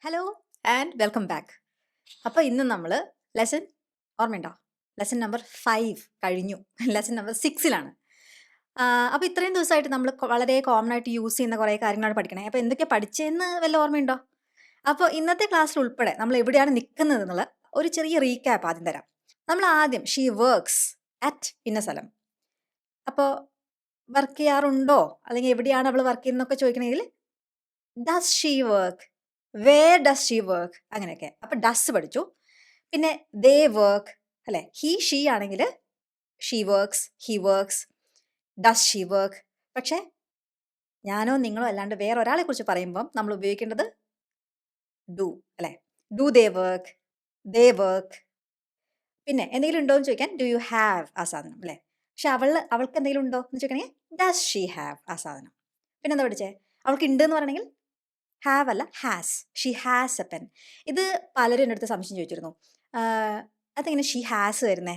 Hello and welcome back. അപ്പോൾ ഇന്ന് നമ്മൾ ലെസൺ ഓർമ്മയുണ്ടോ? ലെസൺ നമ്പർ 5 കഴിഞ്ഞു. ലെസൺ നമ്പർ 6ലാണ്. അപ്പോൾ ഇത്രയും ദിവസമായിട്ട് നമ്മൾ വളരെ കോമൺ ആയിട്ട് യൂസ് ചെയ്യുന്ന കുറേ കാര്യങ്ങളാണ് പഠിക്കണേ. അപ്പോൾ എന്തൊക്കെയാണ് പഠിച്ചതെന്ന് വല്ല ഓർമ്മയുണ്ടോ? അപ്പോൾ ഇന്നത്തെ ക്ലാസ്സിൽ ഉൾപ്പെടെ നമ്മൾ എവിടെയാണ് നിൽക്കുന്നത് എന്നുള്ള ഒരു ചെറിയ റീക്യാപ്പ് ആദ്യം തരാം. നമ്മൾ ആദ്യം ഷീ വർക്ക്സ് അറ്റ് ഇന്ന സ്ഥലം. അപ്പോൾ വർക്ക് ചെയ്യാറുണ്ടോ അല്ലെങ്കിൽ എവിടെയാണ് അവൾ വർക്ക് ചെയ്യുന്നതൊക്കെ ചോദിക്കണമെങ്കിൽ does she work, where does she work, അങ്ങനെയൊക്കെ. അപ്പൊ ഡസ് പഠിച്ചു. പിന്നെ ദേ വർക്ക് അല്ലെ, ഹി ഷീ ആണെങ്കിൽ she works, he works, does she work. പക്ഷെ ഞാനോ നിങ്ങളോ അല്ലാണ്ട് വേറെ ഒരാളെ കുറിച്ച് പറയുമ്പം നമ്മൾ ഉപയോഗിക്കേണ്ടത് ഡു അല്ലെ. Do they work, they work. പിന്നെ എന്തെങ്കിലും ഉണ്ടോ എന്ന് ചോദിക്കാൻ ഡു യു ഹാവ് ആ സാധനം അല്ലെ. പക്ഷെ അവൾക്ക് എന്തെങ്കിലും ഉണ്ടോ എന്ന് ചോദിക്കണമെങ്കിൽ ഡസ് ഷീ ഹാവ് ആ സാധനം. പിന്നെന്താ പഠിച്ചേ? അവൾക്ക് ഉണ്ട് എന്ന് പറയണമെങ്കിൽ ഹാവ് അല്ല has. She has A pen. ഇത് പലരും എൻ്റെ അടുത്ത് സംശയം ചോദിച്ചിരുന്നു. അതെങ്ങനെ ഷീ ഹാസ് വരുന്നേ?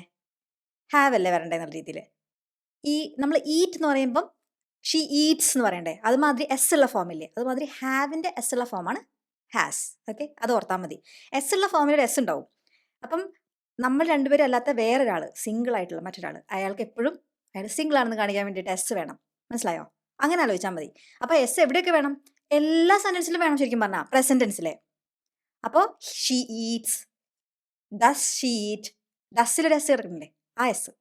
ഹാവ് അല്ലേ വരണ്ടേ എന്നുള്ള രീതിയിൽ. ഈ നമ്മൾ ഈറ്റ് എന്ന് പറയുമ്പം ഷീ ഈറ്റ്സ് എന്ന് പറയണ്ടേ? അതുമാതിരി എസ് ഉള്ള ഫോമില്ലേ, അതുമാതിരി ഹാവിൻ്റെ എസ് ഉള്ള ഫോമാണ് ഹാസ്. ഓക്കെ, അത് ഓർത്താൽ മതി. എസ് ഉള്ള ഫോമിൽ ഒരു എസ് ഉണ്ടാവും. അപ്പം നമ്മൾ രണ്ടുപേരും അല്ലാത്ത വേറൊരാൾ, സിംഗിൾ ആയിട്ടുള്ള മറ്റൊരാൾ, അയാൾക്ക് എപ്പോഴും അയാൾ സിംഗിൾ ആണെന്ന് കാണിക്കാൻ വേണ്ടിയിട്ട് എസ് വേണം. മനസ്സിലായോ? അങ്ങനെ ആലോചിച്ചാൽ മതി. അപ്പോൾ എസ് എവിടെയൊക്കെ വേണം? എല്ലാ സെന്റൻസിലും വേണം ശരിക്കും പറഞ്ഞാൽ, പ്രസന്റ് ടെൻസിലെ. അപ്പോൾ she eats, does she eat, ഡസ്സിലൊരു എസ് കിടക്കുന്നില്ലേ, ആ എസ്.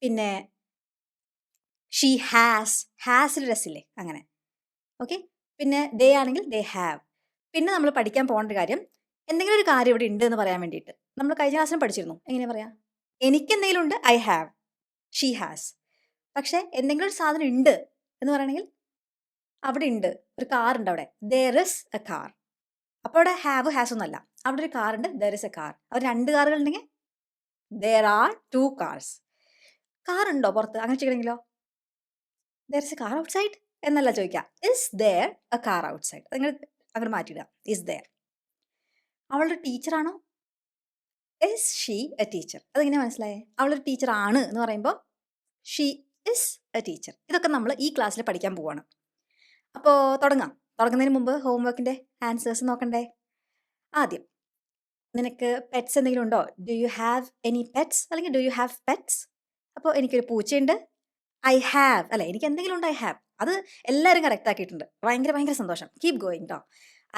പിന്നെ ഷീ ഹാസ്, ഹാസിലൊരു എസ് ഇല്ലേ, അങ്ങനെ. ഓക്കെ. പിന്നെ ദേ ആണെങ്കിൽ ദേ ഹാവ്. പിന്നെ നമ്മൾ പഠിക്കാൻ പോകേണ്ട കാര്യം, എന്തെങ്കിലും ഒരു കാര്യം ഇവിടെ ഉണ്ട് എന്ന് പറയാൻ വേണ്ടിയിട്ട് നമ്മൾ കഴിഞ്ഞ ക്ലാസ്സിലും പഠിച്ചിരുന്നു. എങ്ങനെയാ പറയാ? എനിക്ക് എന്തെങ്കിലും ഉണ്ട്, ഐ ഹാവ്. She has. പക്ഷെ എന്തെങ്കിലും ഒരു സാധനം ഉണ്ട് എന്ന് പറയണമെങ്കിൽ അവിടെ ഉണ്ട്, ഒരു കാർ ഉണ്ട് അവിടെ, ദർ ഇസ് എ കാർ. അപ്പോൾ അവിടെ ഹാവ് ഹാസ് ഒന്നല്ല, അവിടെ ഒരു കാർ ഉണ്ട്, ദർ ഇസ് എ കാർ. അവർ രണ്ട് കാറുകൾ ഉണ്ടെങ്കിൽ there are two cars. Car ഉണ്ടോ പുറത്ത് അങ്ങനെ ചോദിക്കണമെങ്കിലോ there is a car outside എന്നല്ല ചോദിക്കുക, is there a car outside. അതങ്ങനെ അങ്ങനെ മാറ്റിയിടുക, ഇസ് ദർ. അവളൊരു ടീച്ചറാണോ? Is she a teacher. അതെങ്ങനെ മനസ്സിലായേ? അവളൊരു ടീച്ചർ ആണ് എന്ന് പറയുമ്പോൾ ഷീ ഇസ് എ ടീച്ചർ. ഇതൊക്കെ നമ്മൾ ഈ ക്ലാസ്സിൽ പഠിക്കാൻ പോവാണ്. അപ്പോൾ തുടങ്ങാം. തുടങ്ങുന്നതിന് മുമ്പ് ഹോംവർക്കിൻ്റെ ആൻസേഴ്സ് നോക്കണ്ടേ? ആദ്യം, നിനക്ക് പെറ്റ്സ് എന്തെങ്കിലും ഉണ്ടോ? Do you have any pets അല്ലെങ്കിൽ ഡു യു ഹാവ് പെറ്റ്സ്? അപ്പോൾ എനിക്കൊരു പൂച്ചയുണ്ട്, ഐ ഹാവ് അല്ലെ. എനിക്ക് എന്തെങ്കിലും ഉണ്ട്, ഐ ഹാവ്. അത് എല്ലാവരും കറക്റ്റ് ആക്കിയിട്ടുണ്ട്. ഭയങ്കര ഭയങ്കര സന്തോഷം. കീപ് ഗോയിങ് കേട്ടോ.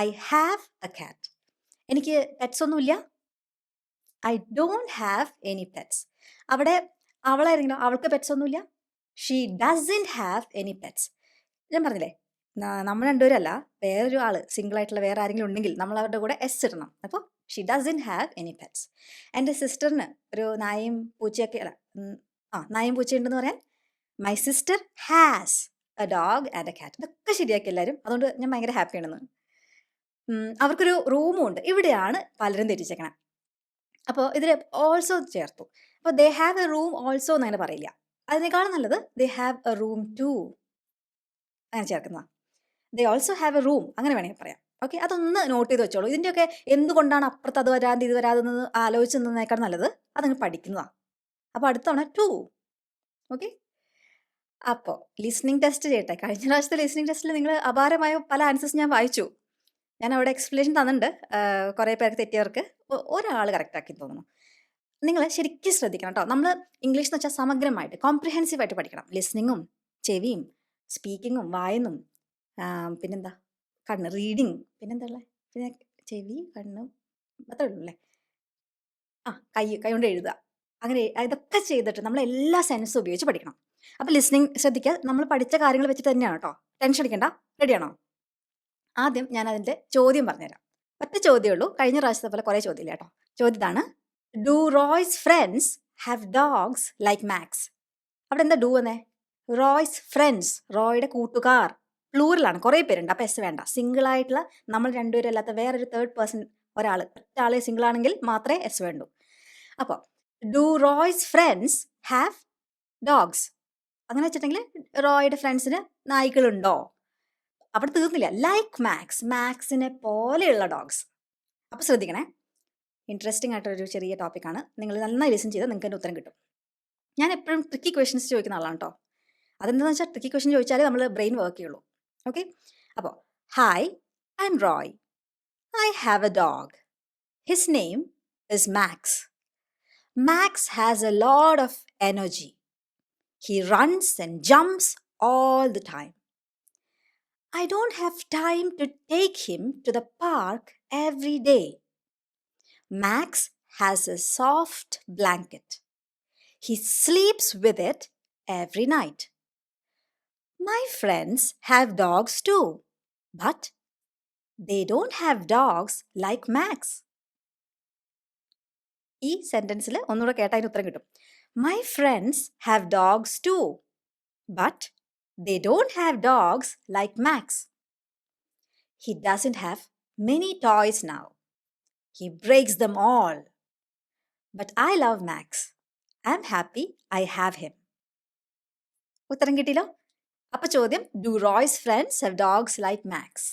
ഐ ഹാവ് എ കാറ്റ്. എനിക്ക് പെറ്റ്സ് ഒന്നുമില്ല, I don't have any pets. അവിടെ അവളായിരുന്നോ, അവൾക്ക് പെറ്റ്സ് ഒന്നുമില്ല, she doesn't have any pets. ഞാൻ പറഞ്ഞില്ലേ, നമ്മൾ രണ്ടുപേരല്ല, വേറൊരു ആള് സിംഗിൾ ആയിട്ടുള്ള വേറെ ആരെങ്കിലും ഉണ്ടെങ്കിൽ നമ്മൾ അവരുടെ കൂടെ എസ് ഇടണം. അപ്പോൾ she doesn't have any pets. എൻ്റെ സിസ്റ്ററിന് ഒരു നായയും പൂച്ചയൊക്കെ അല്ല, നായയും പൂച്ചയുണ്ടെന്ന് പറയാൻ my sister has A dog and A കാറ്റ്. ഇതൊക്കെ ശരിയാക്കി എല്ലാവരും. അതുകൊണ്ട് ഞാൻ ഭയങ്കര ഹാപ്പിയാണെന്ന്. അവർക്കൊരു റൂമും ഉണ്ട്. ഇവിടെയാണ് പലരും തെറ്റിച്ചേക്കണം. അപ്പോൾ ഇതിൽ ഓൾസോ ചേർത്തു. അപ്പോൾ they have a room also എന്നങ്ങനെ പറയില്ല. അതിനേക്കാളും നല്ലത് they have a room too അങ്ങനെ ചേർക്കുന്ന. They also have a room അങ്ങനെ വേണമെങ്കിൽ പറയാം. ഓക്കെ, അതൊന്ന് നോട്ട് ചെയ്ത് വെച്ചോളൂ. ഇതിൻ്റെയൊക്കെ എന്തുകൊണ്ടാണ് അപ്പുറത്ത് അത് വരാതെ ഇത് വരാതെന്ന് ആലോചിച്ച് നിന്നേക്കാൾ നല്ലത് അതങ്ങ് പഠിക്കുന്നതാണ്. അപ്പോൾ അടുത്ത തവണ ടു. ഓക്കെ. അപ്പോൾ ലിസ്ണിംഗ് ടെസ്റ്റ് ചെയ്യട്ടെ. കഴിഞ്ഞ പ്രാവശ്യത്തെ ലിസ്ണിംഗ് ടെസ്റ്റിൽ നിങ്ങൾ അപാരമായ പല ആൻസേഴ്സ് ഞാൻ വായിച്ചു. ഞാൻ അവിടെ എക്സ്പ്ലനേഷൻ തന്നിട്ടുണ്ട്. കുറേ പേർക്ക് തെറ്റിയവർക്ക് ഒരാൾ കറക്റ്റാക്കി തോന്നുന്നു. നിങ്ങൾ ശരിക്കും ശ്രദ്ധിക്കണം കേട്ടോ. നമ്മൾ ഇംഗ്ലീഷ് എന്ന് വെച്ചാൽ സമഗ്രമായിട്ട് കോംപ്രിഹെൻസീവ് ആയിട്ട് പഠിക്കണം. ലിസ്ണിങ്ങും ചെവിയും സ്പീക്കിങ്ങും വായനും പിന്നെന്താ കണ്ണ് റീഡിങ്, പിന്നെന്താ ഉള്ളത്, പിന്നെ ചെവി കണ്ണ്, അത്രേ ഉള്ളൂ അല്ലേ. കൈ കൊണ്ട് എഴുതുക, അങ്ങനെ ഇതൊക്കെ ചെയ്തിട്ട് നമ്മൾ എല്ലാ സെൻസും ഉപയോഗിച്ച് പഠിക്കണം. അപ്പോൾ ലിസ്ണിംഗ് ശ്രദ്ധിക്കുക. നമ്മൾ പഠിച്ച കാര്യങ്ങൾ വെച്ചിട്ട് തന്നെയാണ് കേട്ടോ. ടെൻഷൻ അടിക്കണ്ട. റെഡിയാണോ? ആദ്യം ഞാൻ അതിൻ്റെ ചോദ്യം പറഞ്ഞുതരാം. ഒറ്റ ചോദ്യമേ ഉള്ളൂ. കഴിഞ്ഞ പ്രാവശ്യത്തെ പോലെ കുറേ ചോദ്യമില്ല കേട്ടോ. ചോദ്യം ഇതാണ്: do Roy's friends have dogs like Max? അവിടെ എന്താ ഡു എന്നേ? റോയ്സ് ഫ്രണ്ട്സ്, റോയുടെ കൂട്ടുകാർ, പ്ലൂറലാണ്, കുറേ പേരുണ്ട്. അപ്പോൾ എസ് വേണ്ട. സിംഗിൾ ആയിട്ടുള്ള നമ്മൾ രണ്ടുപേരും അല്ലാത്ത വേറൊരു തേർഡ് പേഴ്സൺ ഒരാൾ, ഒറ്റാളെ സിംഗിൾ ആണെങ്കിൽ മാത്രമേ എസ് വേണ്ടൂ. അപ്പോൾ do Roy's friends have dogs? അങ്ങനെ വെച്ചിട്ടുണ്ടെങ്കിൽ റോയുടെ ഫ്രണ്ട്സിന് നായ്ക്കളുണ്ടോ? അവിടെ തീർന്നില്ല. ലൈക്ക് മാക്സ്, മാക്സിനെ പോലെയുള്ള ഡോഗ്സ്. അപ്പോൾ ശ്രദ്ധിക്കണേ, ഇൻട്രസ്റ്റിംഗ് ആയിട്ടൊരു ചെറിയ ടോപ്പിക്കാണ്. നിങ്ങൾ നന്നായി ലിസൺ ചെയ്താൽ നിങ്ങൾക്ക് എൻ്റെ ഉത്തരം കിട്ടും. ഞാൻ എപ്പോഴും ട്രിക്കി ക്വസ്റ്റ്യൻസ് ചോദിക്കുന്ന ആളാണ് കേട്ടോ. അതെന്താണെന്ന് വെച്ചാൽ ട്രിക്കി ക്വസ്റ്റ്യൻ ചോദിച്ചാലേ നമ്മൾ ബ്രെയിൻ വർക്ക് ചെയ്യുള്ളൂ. ഓക്കെ. അപ്പോൾ hi, I M Roy. I have a dog. His name is Max. Max has a lot of energy. He runs and jumps all the time. I don't have time to take him to the park every day. Max has a soft blanket. He sleeps with it every night. My friends have dogs too, but they don't have dogs like Max. ഈ സെന്റൻസിൽ ഒന്നുകൂടെ കേട്ടാൽ അതിന് ഉത്തരം കിട്ടും. My friends have dogs too, but they don't have dogs like Max. He doesn't have many toys now. He breaks them all. But I love Max. I'm happy I have him. ഉത്തരം കിട്ടിയല്ലോ. അപ്പൊ ചോദ്യം, do Roy's friends have dogs like Max?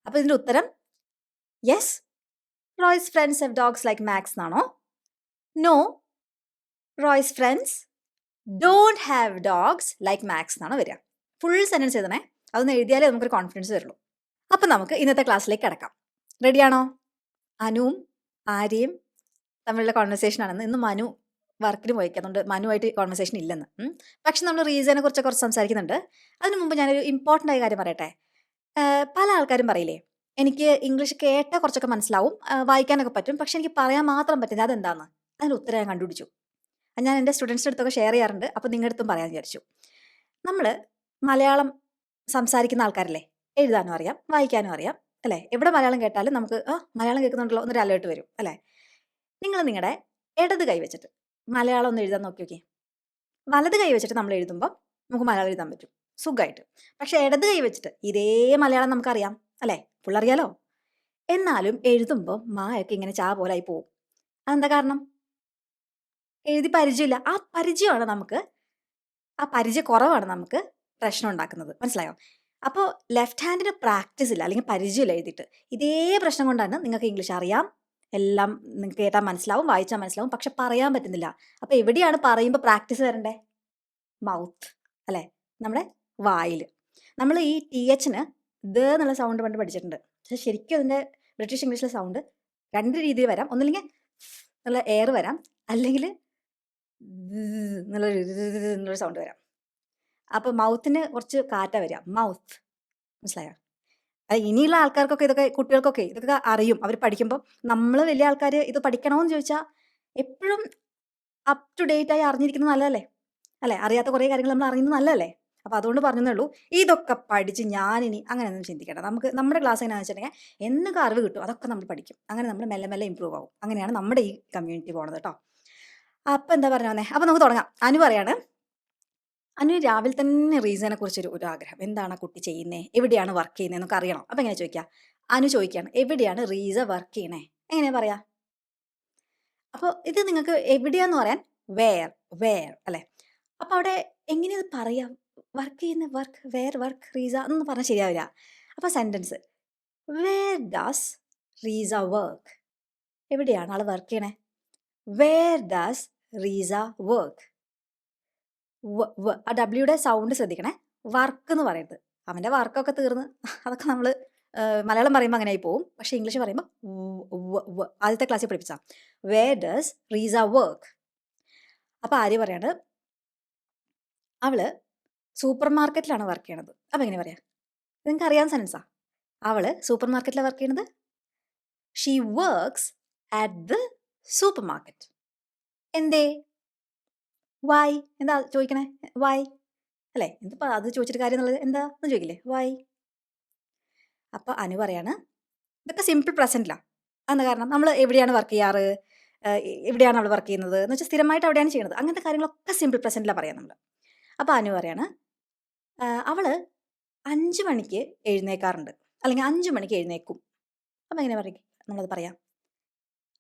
അപ്പൊ ഇതിന്റെ ഉത്തരം yes, Roy's friends have dogs like Max എന്നാണോ? No, Roy's friends don't have dogs like Max എന്നാണ് വരിക. ഫുൾ സെന്റൻസ് എഴുതണേ, അതൊന്ന് എഴുതിയാലേ നമുക്കൊരു കോൺഫിഡൻസ് വരുള്ളൂ. അപ്പം നമുക്ക് ഇന്നത്തെ ക്ലാസ്സിലേക്ക് കിടക്കാം. റെഡിയാണോ? അനുവും ആര്യയും തമ്മിലുള്ള കോൺവെർസേഷൻ ആണെന്ന്. ഇന്ന് മനു വർക്കിന് പോയിക്കുക, അതുകൊണ്ട് മനുവായിട്ട് കോൺവെർസേഷൻ ഇല്ലെന്ന്. പക്ഷെ നമ്മൾ റീസനെ കുറിച്ച് കുറച്ച് സംസാരിക്കുന്നുണ്ട്. അതിനു മുമ്പ് ഞാനൊരു ഇമ്പോർട്ടൻ്റ് ആയ കാര്യം പറയട്ടെ. പല ആൾക്കാരും പറയില്ലേ, എനിക്ക് ഇംഗ്ലീഷ് കേട്ടാൽ കുറച്ചൊക്കെ മനസ്സിലാവും, വായിക്കാനൊക്കെ പറ്റും, പക്ഷെ എനിക്ക് പറയാൻ മാത്രം പറ്റില്ല, അതെന്താന്ന്? അതിന് ഉത്തരം ഞാൻ കണ്ടുപിടിച്ചു. ഞാൻ എൻ്റെ സ്റ്റുഡൻസിൻ്റെ അടുത്തൊക്കെ ഷെയർ ചെയ്യാറുണ്ട്. അപ്പോൾ നിങ്ങളുടെ അടുത്തും പറയാൻ വിചാരിച്ചു. നമ്മൾ മലയാളം സംസാരിക്കുന്ന ആൾക്കാരല്ലേ, എഴുതാനും അറിയാം, വായിക്കാനും അറിയാം അല്ലേ? എവിടെ മലയാളം കേട്ടാലും നമുക്ക് മലയാളം കേൾക്കുന്നുണ്ടല്ലോ എന്നൊരു അലേർട്ട് വരും അല്ലേ? നിങ്ങൾ നിങ്ങളുടെ ഇടത് കൈ വെച്ചിട്ട് മലയാളം ഒന്ന് എഴുതാൻ നോക്കി നോക്കി. വലത് കൈ വെച്ചിട്ട് നമ്മൾ എഴുതുമ്പോൾ നമുക്ക് മലയാളം എഴുതാൻ പറ്റും സുഖമായിട്ട്. പക്ഷെ ഇടത് കൈ വെച്ചിട്ട് ഇതേ മലയാളം നമുക്കറിയാം അല്ലേ, പുള്ളറിയാലോ. എന്നാലും എഴുതുമ്പോൾ മായൊക്കെ ഇങ്ങനെ ചാ പോലായി പോവും. അതെന്താ കാരണം? എഴുതി പരിചയമില്ല. ആ പരിചയക്കുറവാണ് നമുക്ക് പ്രശ്നം ഉണ്ടാക്കുന്നത്. മനസ്സിലായോ? അപ്പോൾ ലെഫ്റ്റ് ഹാൻഡിന് പ്രാക്ടീസ് ഇല്ല, അല്ലെങ്കിൽ പരിചയമില്ല എഴുതിയിട്ട്. ഇതേ പ്രശ്നം കൊണ്ടാണ് നിങ്ങൾക്ക് ഇംഗ്ലീഷ് അറിയാം, എല്ലാം നിങ്ങൾക്ക് കേട്ടാൽ മനസ്സിലാവും, വായിച്ചാൽ മനസ്സിലാവും, പക്ഷെ പറയാൻ പറ്റുന്നില്ല. അപ്പോൾ എവിടെയാണ് പറയുമ്പോൾ പ്രാക്ടീസ് വരണ്ടേ? മൗത്ത് അല്ലേ, നമ്മുടെ വായിൽ. നമ്മൾ ഈ THന് ദ എന്നുള്ള സൗണ്ട് പണ്ട് പഠിച്ചിട്ടുണ്ട്. പക്ഷെ ശരിക്കും അതിൻ്റെ ബ്രിട്ടീഷ് ഇംഗ്ലീഷിലെ സൗണ്ട് രണ്ട് രീതിയിൽ വരാം. ഒന്നില്ലെങ്കിൽ നല്ല എയർ വരാം, അല്ലെങ്കിൽ എന്നുള്ളൊരു സൗണ്ട് വരാം. അപ്പോൾ മൗത്തിന് കുറച്ച് കാറ്റാ വരിക, മൗത്ത്. മനസ്സിലായോ? ഇനിയുള്ള ആൾക്കാർക്കൊക്കെ ഇതൊക്കെ, കുട്ടികൾക്കൊക്കെ ഇതൊക്കെ അറിയും. അവർ പഠിക്കുമ്പോൾ നമ്മൾ വലിയ ആൾക്കാർ ഇത് പഠിക്കണമെന്ന് ചോദിച്ചാൽ എപ്പോഴും അപ് ടു ഡേറ്റ് ആയി അറിഞ്ഞിരിക്കുന്നത് നല്ലതല്ലേ അല്ലേ? അറിയാത്ത കുറേ കാര്യങ്ങൾ നമ്മൾ അറിയുന്നത് നല്ലതല്ലേ? അപ്പോൾ അതുകൊണ്ട് പറഞ്ഞതേ ഉള്ളൂ. ഇതൊക്കെ പഠിച്ച് ഞാനിനി അങ്ങനെയൊന്നും ചിന്തിക്കേണ്ട. നമുക്ക് നമ്മുടെ ക്ലാസ് എങ്ങനെയാണെന്ന് വെച്ചിട്ടുണ്ടെങ്കിൽ എന്തൊക്കെ അറിവ് കിട്ടും അതൊക്കെ നമ്മൾ പഠിക്കും. അങ്ങനെ നമ്മൾ മെല്ലെ മെല്ലെ ഇമ്പ്രൂവ് ആവും. അങ്ങനെയാണ് നമ്മുടെ ഈ കമ്മ്യൂണിറ്റി പോണത് കേട്ടോ. അപ്പം എന്താ പറഞ്ഞു വന്നേ? അപ്പം നമുക്ക് തുടങ്ങാം. അനു പറയാണ്, അനു രാവിലെ തന്നെ റീസനെ കുറിച്ചൊരു ആഗ്രഹം. എന്താണ് കുട്ടി ചെയ്യുന്നത്, എവിടെയാണ് വർക്ക് ചെയ്യുന്നത് എന്നൊക്കെ അറിയണം. അപ്പം എങ്ങനെ ചോദിക്കുക? അനു ചോദിക്കുകയാണ്, എവിടെയാണ് റീസ വർക്ക് ചെയ്യണേ? എങ്ങനെയാ പറയാ? അപ്പോൾ ഇത് നിങ്ങൾക്ക് എവിടെയാന്ന് പറയാൻ വേർ അല്ലേ? അപ്പോൾ അവിടെ എങ്ങനെയത് പറയാം? വർക്ക് ചെയ്യുന്ന വർക്ക്, വേർ വർക്ക്, റീസ എന്നൊന്നും പറഞ്ഞാൽ ശരിയാവില്ല. അപ്പോൾ sentence, where does Reesa work? എവിടെയാണ് ആൾ വർക്ക് ചെയ്യണേ? Where does Reesa work? ആ ഡബ്ല്യൂടെ സൗണ്ട് ശ്രദ്ധിക്കണേ. വർക്ക് എന്ന് പറയുന്നത് അവൻ്റെ വർക്കൊക്കെ തീർന്ന് അതൊക്കെ നമ്മൾ മലയാളം പറയുമ്പോൾ അങ്ങനെ ആയി പോവും. പക്ഷേ ഇംഗ്ലീഷ് പറയുമ്പോൾ ആദ്യത്തെ ക്ലാസ്സിൽ പഠിപ്പിച്ചാൽ വേർ ഡസ് റീസ വർക്ക്? അപ്പോൾ ആര്യ പറയാണ്, അവള് സൂപ്പർ മാർക്കറ്റിലാണ് വർക്ക് ചെയ്യണത്. അപ്പം എങ്ങനെ പറയാം? നിങ്ങൾക്ക് അറിയാൻ സെൻസാ. അവള് സൂപ്പർ മാർക്കറ്റിലാണ് വർക്ക് ചെയ്യണത്. She works at the super market. എന്തേ? വൈ? എന്താ ചോദിക്കണേ? വൈ അല്ലേ? എന്തിപ്പോൾ അത് ചോദിച്ചിട്ട് കാര്യം എന്നുള്ളത് എന്താ എന്ന് ചോദിക്കില്ലേ? വൈ? അപ്പോൾ അനു പറയാണ്, ഇതൊക്കെ സിമ്പിൾ പ്രസൻറ്റിലാണ്. അതെന്താ കാരണം? നമ്മൾ എവിടെയാണ് വർക്ക് ചെയ്യാറ്, എവിടെയാണ് അവൾ വർക്ക് ചെയ്യുന്നത് എന്ന് വെച്ചാൽ സ്ഥിരമായിട്ട് അവിടെയാണ് ചെയ്യുന്നത്. അങ്ങനത്തെ കാര്യങ്ങളൊക്കെ സിമ്പിൾ പ്രസൻറ്റിലാണ് പറയാം നമ്മൾ. അപ്പോൾ അനു പറയാണ്, അവൾ 5 മണിക്ക് എഴുന്നേക്കാറുണ്ട്, അല്ലെങ്കിൽ 5 മണിക്ക് എഴുന്നേക്കും. അപ്പം എങ്ങനെ പറയും നമ്മളത് പറയാം?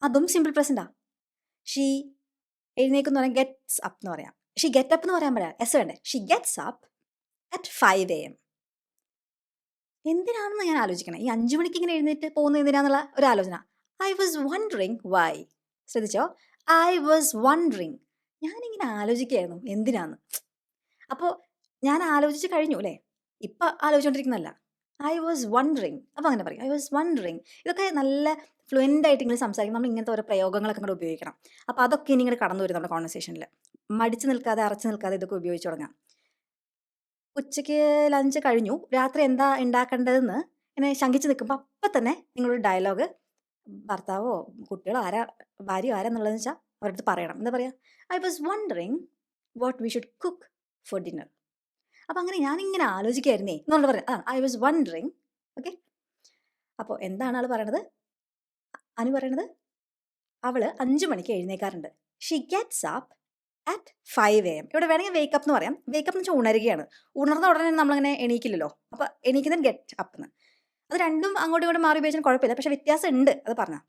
അതും സിമ്പിൾ പ്രസൻറ്റാ. ഷീ എഴുന്നേക്കെന്ന് പറയാം, ഗെറ്റ്സ് അപ്പ് എന്ന് പറയാം. ഷീ ഗെറ്റ് അപ്പ് എന്ന് പറയാൻ പറയാം, എസ് വേണ്ടേ? She gets up at 5 AM. എന്തിനാണെന്ന് ഞാൻ ആലോചിക്കണം. ഈ 5 മണിക്ക് ഇങ്ങനെ എഴുന്നേറ്റ് പോകുന്നത് എന്തിനാന്നുള്ള ഒരു ആലോചന. I was wondering why. ശ്രദ്ധിച്ചോ? I was wondering. ഞാനിങ്ങനെ ആലോചിക്കുകയായിരുന്നു എന്തിനാന്ന്. അപ്പോൾ ഞാൻ ആലോചിച്ച് കഴിഞ്ഞു അല്ലേ? ഇപ്പം ആലോചിച്ചുകൊണ്ടിരിക്കുന്നതല്ല, ഐ വാസ് വണ്ടറിങ്. അപ്പോൾ അങ്ങനെ പറയും, ഐ വാസ് വണ്ടറിങ്. ഇതൊക്കെ നല്ല ഫ്ലുവൻ്റ് ആയിട്ട് ഇങ്ങനെ സംസാരിക്കും. നമ്മൾ ഇങ്ങനത്തെ ഓരോ പ്രയോഗങ്ങളൊക്കെ ഇങ്ങോട്ട് ഉപയോഗിക്കണം. അപ്പോൾ അതൊക്കെ ഇനി ഇങ്ങനെ കടന്നു വരും നമ്മുടെ കോൺവെർസേഷനിൽ. മടിച്ച് നിൽക്കാതെ അറച്ചു നിൽക്കാതെ ഇതൊക്കെ ഉപയോഗിച്ച് തുടങ്ങാം. ഉച്ചയ്ക്ക് ലഞ്ച് കഴിഞ്ഞു, രാത്രി എന്താ ഉണ്ടാക്കേണ്ടതെന്ന് ഇങ്ങനെ ശങ്കിച്ച് നിൽക്കുമ്പോൾ അപ്പം തന്നെ നിങ്ങളൊരു ഡയലോഗ് ഭർത്താവോ കുട്ടികളോ ആരാ ഭാര്യയോ ആരാന്നുള്ളതെന്ന് വെച്ചാൽ അവരുടെ അടുത്ത് പറയണം. എന്താ പറയുക? I was wondering what we should cook for dinner. അപ്പം അങ്ങനെ ഞാനിങ്ങനെ ആലോചിക്കായിരുന്നേ എന്നുള്ളത് പറയാം. I was wondering. ഓക്കെ. അപ്പോൾ എന്താണ് ആൾ പറയണത്? അനു പറയണത് അവൾ 5 മണിക്ക് എഴുന്നേക്കാറുണ്ട്. She gets up at 5 AM. ഇവിടെ വേണമെങ്കിൽ വേക്കപ്പ് എന്ന് പറയാം. വേക്കപ്പ് എന്ന് വെച്ചാൽ ഉണരുകയാണ്. ഉണർന്ന ഉടനെ നമ്മളങ്ങനെ എണീക്കില്ലല്ലോ. അപ്പോൾ എണീക്കുന്നത് ഗെറ്റ് അപ്പ് എന്ന്. അത് രണ്ടും അങ്ങോട്ടും ഇങ്ങോട്ടും മാറി ഉപയോഗിച്ചാൽ കുഴപ്പമില്ല. പക്ഷെ വ്യത്യാസം ഉണ്ട്, അത് പറഞ്ഞാൽ.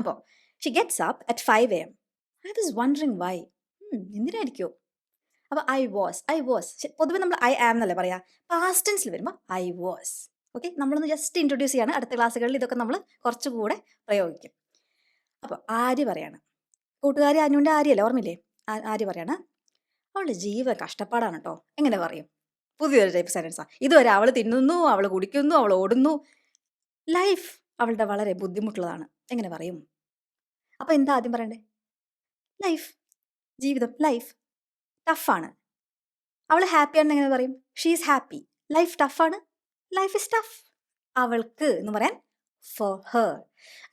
അപ്പോൾ she gets up at 5 AM. I was wondering why. എന്തിനായിരിക്കോ? അപ്പോൾ ഐ വാസ് പൊതുവെ നമ്മൾ ഐ ആം എന്നല്ലേ പറയാ. പാസ്റ്റ് ടെൻസിൽ വരുമ്പോൾ ഐ വാസ്. ഓക്കെ, നമ്മളൊന്ന് ജസ്റ്റ് ഇൻട്രൊഡ്യൂസ് ചെയ്യാണ്. അടുത്ത ക്ലാസ്സുകളിൽ ഇതൊക്കെ നമ്മൾ കുറച്ചുകൂടെ പ്രയോഗിക്കും. അപ്പോൾ ആര്യ പറയാണ്, കൂട്ടുകാരി അനുവിൻ്റെ ആര്യല്ലേ, ഓർമ്മയില്ലേ? ആര്യ പറയാണ്, അവളുടെ ജീവൻ കഷ്ടപ്പാടാണ് കേട്ടോ. എങ്ങനെ പറയും? പുതിയൊരു ടൈപ്പ് സെൻറ്റൻസാണ്. ഇതുവരെ അവൾ തിന്നുന്നു, അവൾ കുടിക്കുന്നു, അവൾ ഓടുന്നു. ലൈഫ് അവളുടെ വളരെ ബുദ്ധിമുട്ടുള്ളതാണ്. എങ്ങനെ പറയും? അപ്പോൾ എന്താ ആദ്യം പറയണ്ടേ? ലൈഫ്, ജീവിതം, ലൈഫ് ടഫാണ്. അവൾ ഹാപ്പിയാണെന്ന് എങ്ങനെ പറയും? She is happy. ലൈഫ് ടഫാണ്. Life is tough. അവൾക്ക് എന്ന് പറയാൻ ഫോർ ഹെർ.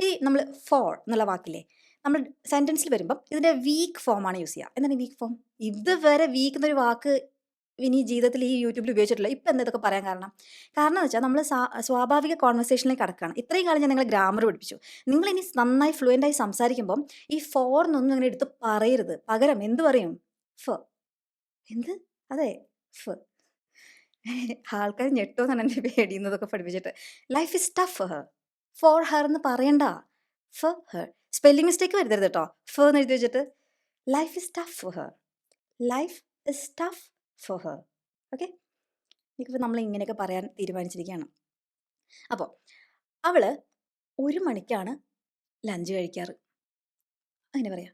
ഈ നമ്മൾ ഫോർ എന്നുള്ള വാക്കില്ലേ, നമ്മൾ സെൻറ്റൻസിൽ വരുമ്പം ഇതിൻ്റെ വീക്ക് ഫോമാണ് യൂസ് ചെയ്യുക. എന്താണ് വീക്ക് ഫോം? ഇതുവരെ വീക്ക് എന്നൊരു വാക്ക് ഇനി ജീവിതത്തിൽ ഈ യൂട്യൂബിൽ ഉപയോഗിച്ചിട്ടില്ല. ഇപ്പം എന്താ ഇതൊക്കെ പറയാൻ കാരണം എന്ന് വെച്ചാൽ നമ്മൾ സ്വാഭാവിക കോൺവെർസേഷനിലേക്ക് കടക്കുകയാണ്. ഇത്രയും കാലം ഞാൻ നിങ്ങളെ ഗ്രാമർ പഠിപ്പിച്ചു. നിങ്ങളിനി നന്നായി ഫ്ലുവൻ്റായി സംസാരിക്കുമ്പം ഈ ഫോർന്നൊന്നും അങ്ങനെ എടുത്ത് പറയരുത്. പകരം എന്ത് പറയും? ഫ. എന്ത്? അതെ, ഫ്. ആൾക്കാർ ഞെട്ടുമെന്നാണ് എൻ്റെ പേടിയുന്നതൊക്കെ പഠിപ്പിച്ചിട്ട്. Life is tough for her എന്ന് പറയണ്ട. For her. സ്പെല്ലിംഗ് മിസ്റ്റേക്ക് വരുത്തരുത് കേട്ടോ. ഫ് എന്ന് എഴുതി വെച്ചിട്ട്. Life is tough for her. Life is tough for her. Okay, എനിക്കിപ്പോൾ നമ്മൾ ഇങ്ങനെയൊക്കെ പറയാൻ തീരുമാനിച്ചിരിക്കുകയാണ്. അപ്പോൾ അവൾ 1 മണിക്കാണ് ലഞ്ച് കഴിക്കാറ്. അങ്ങനെ പറയാം.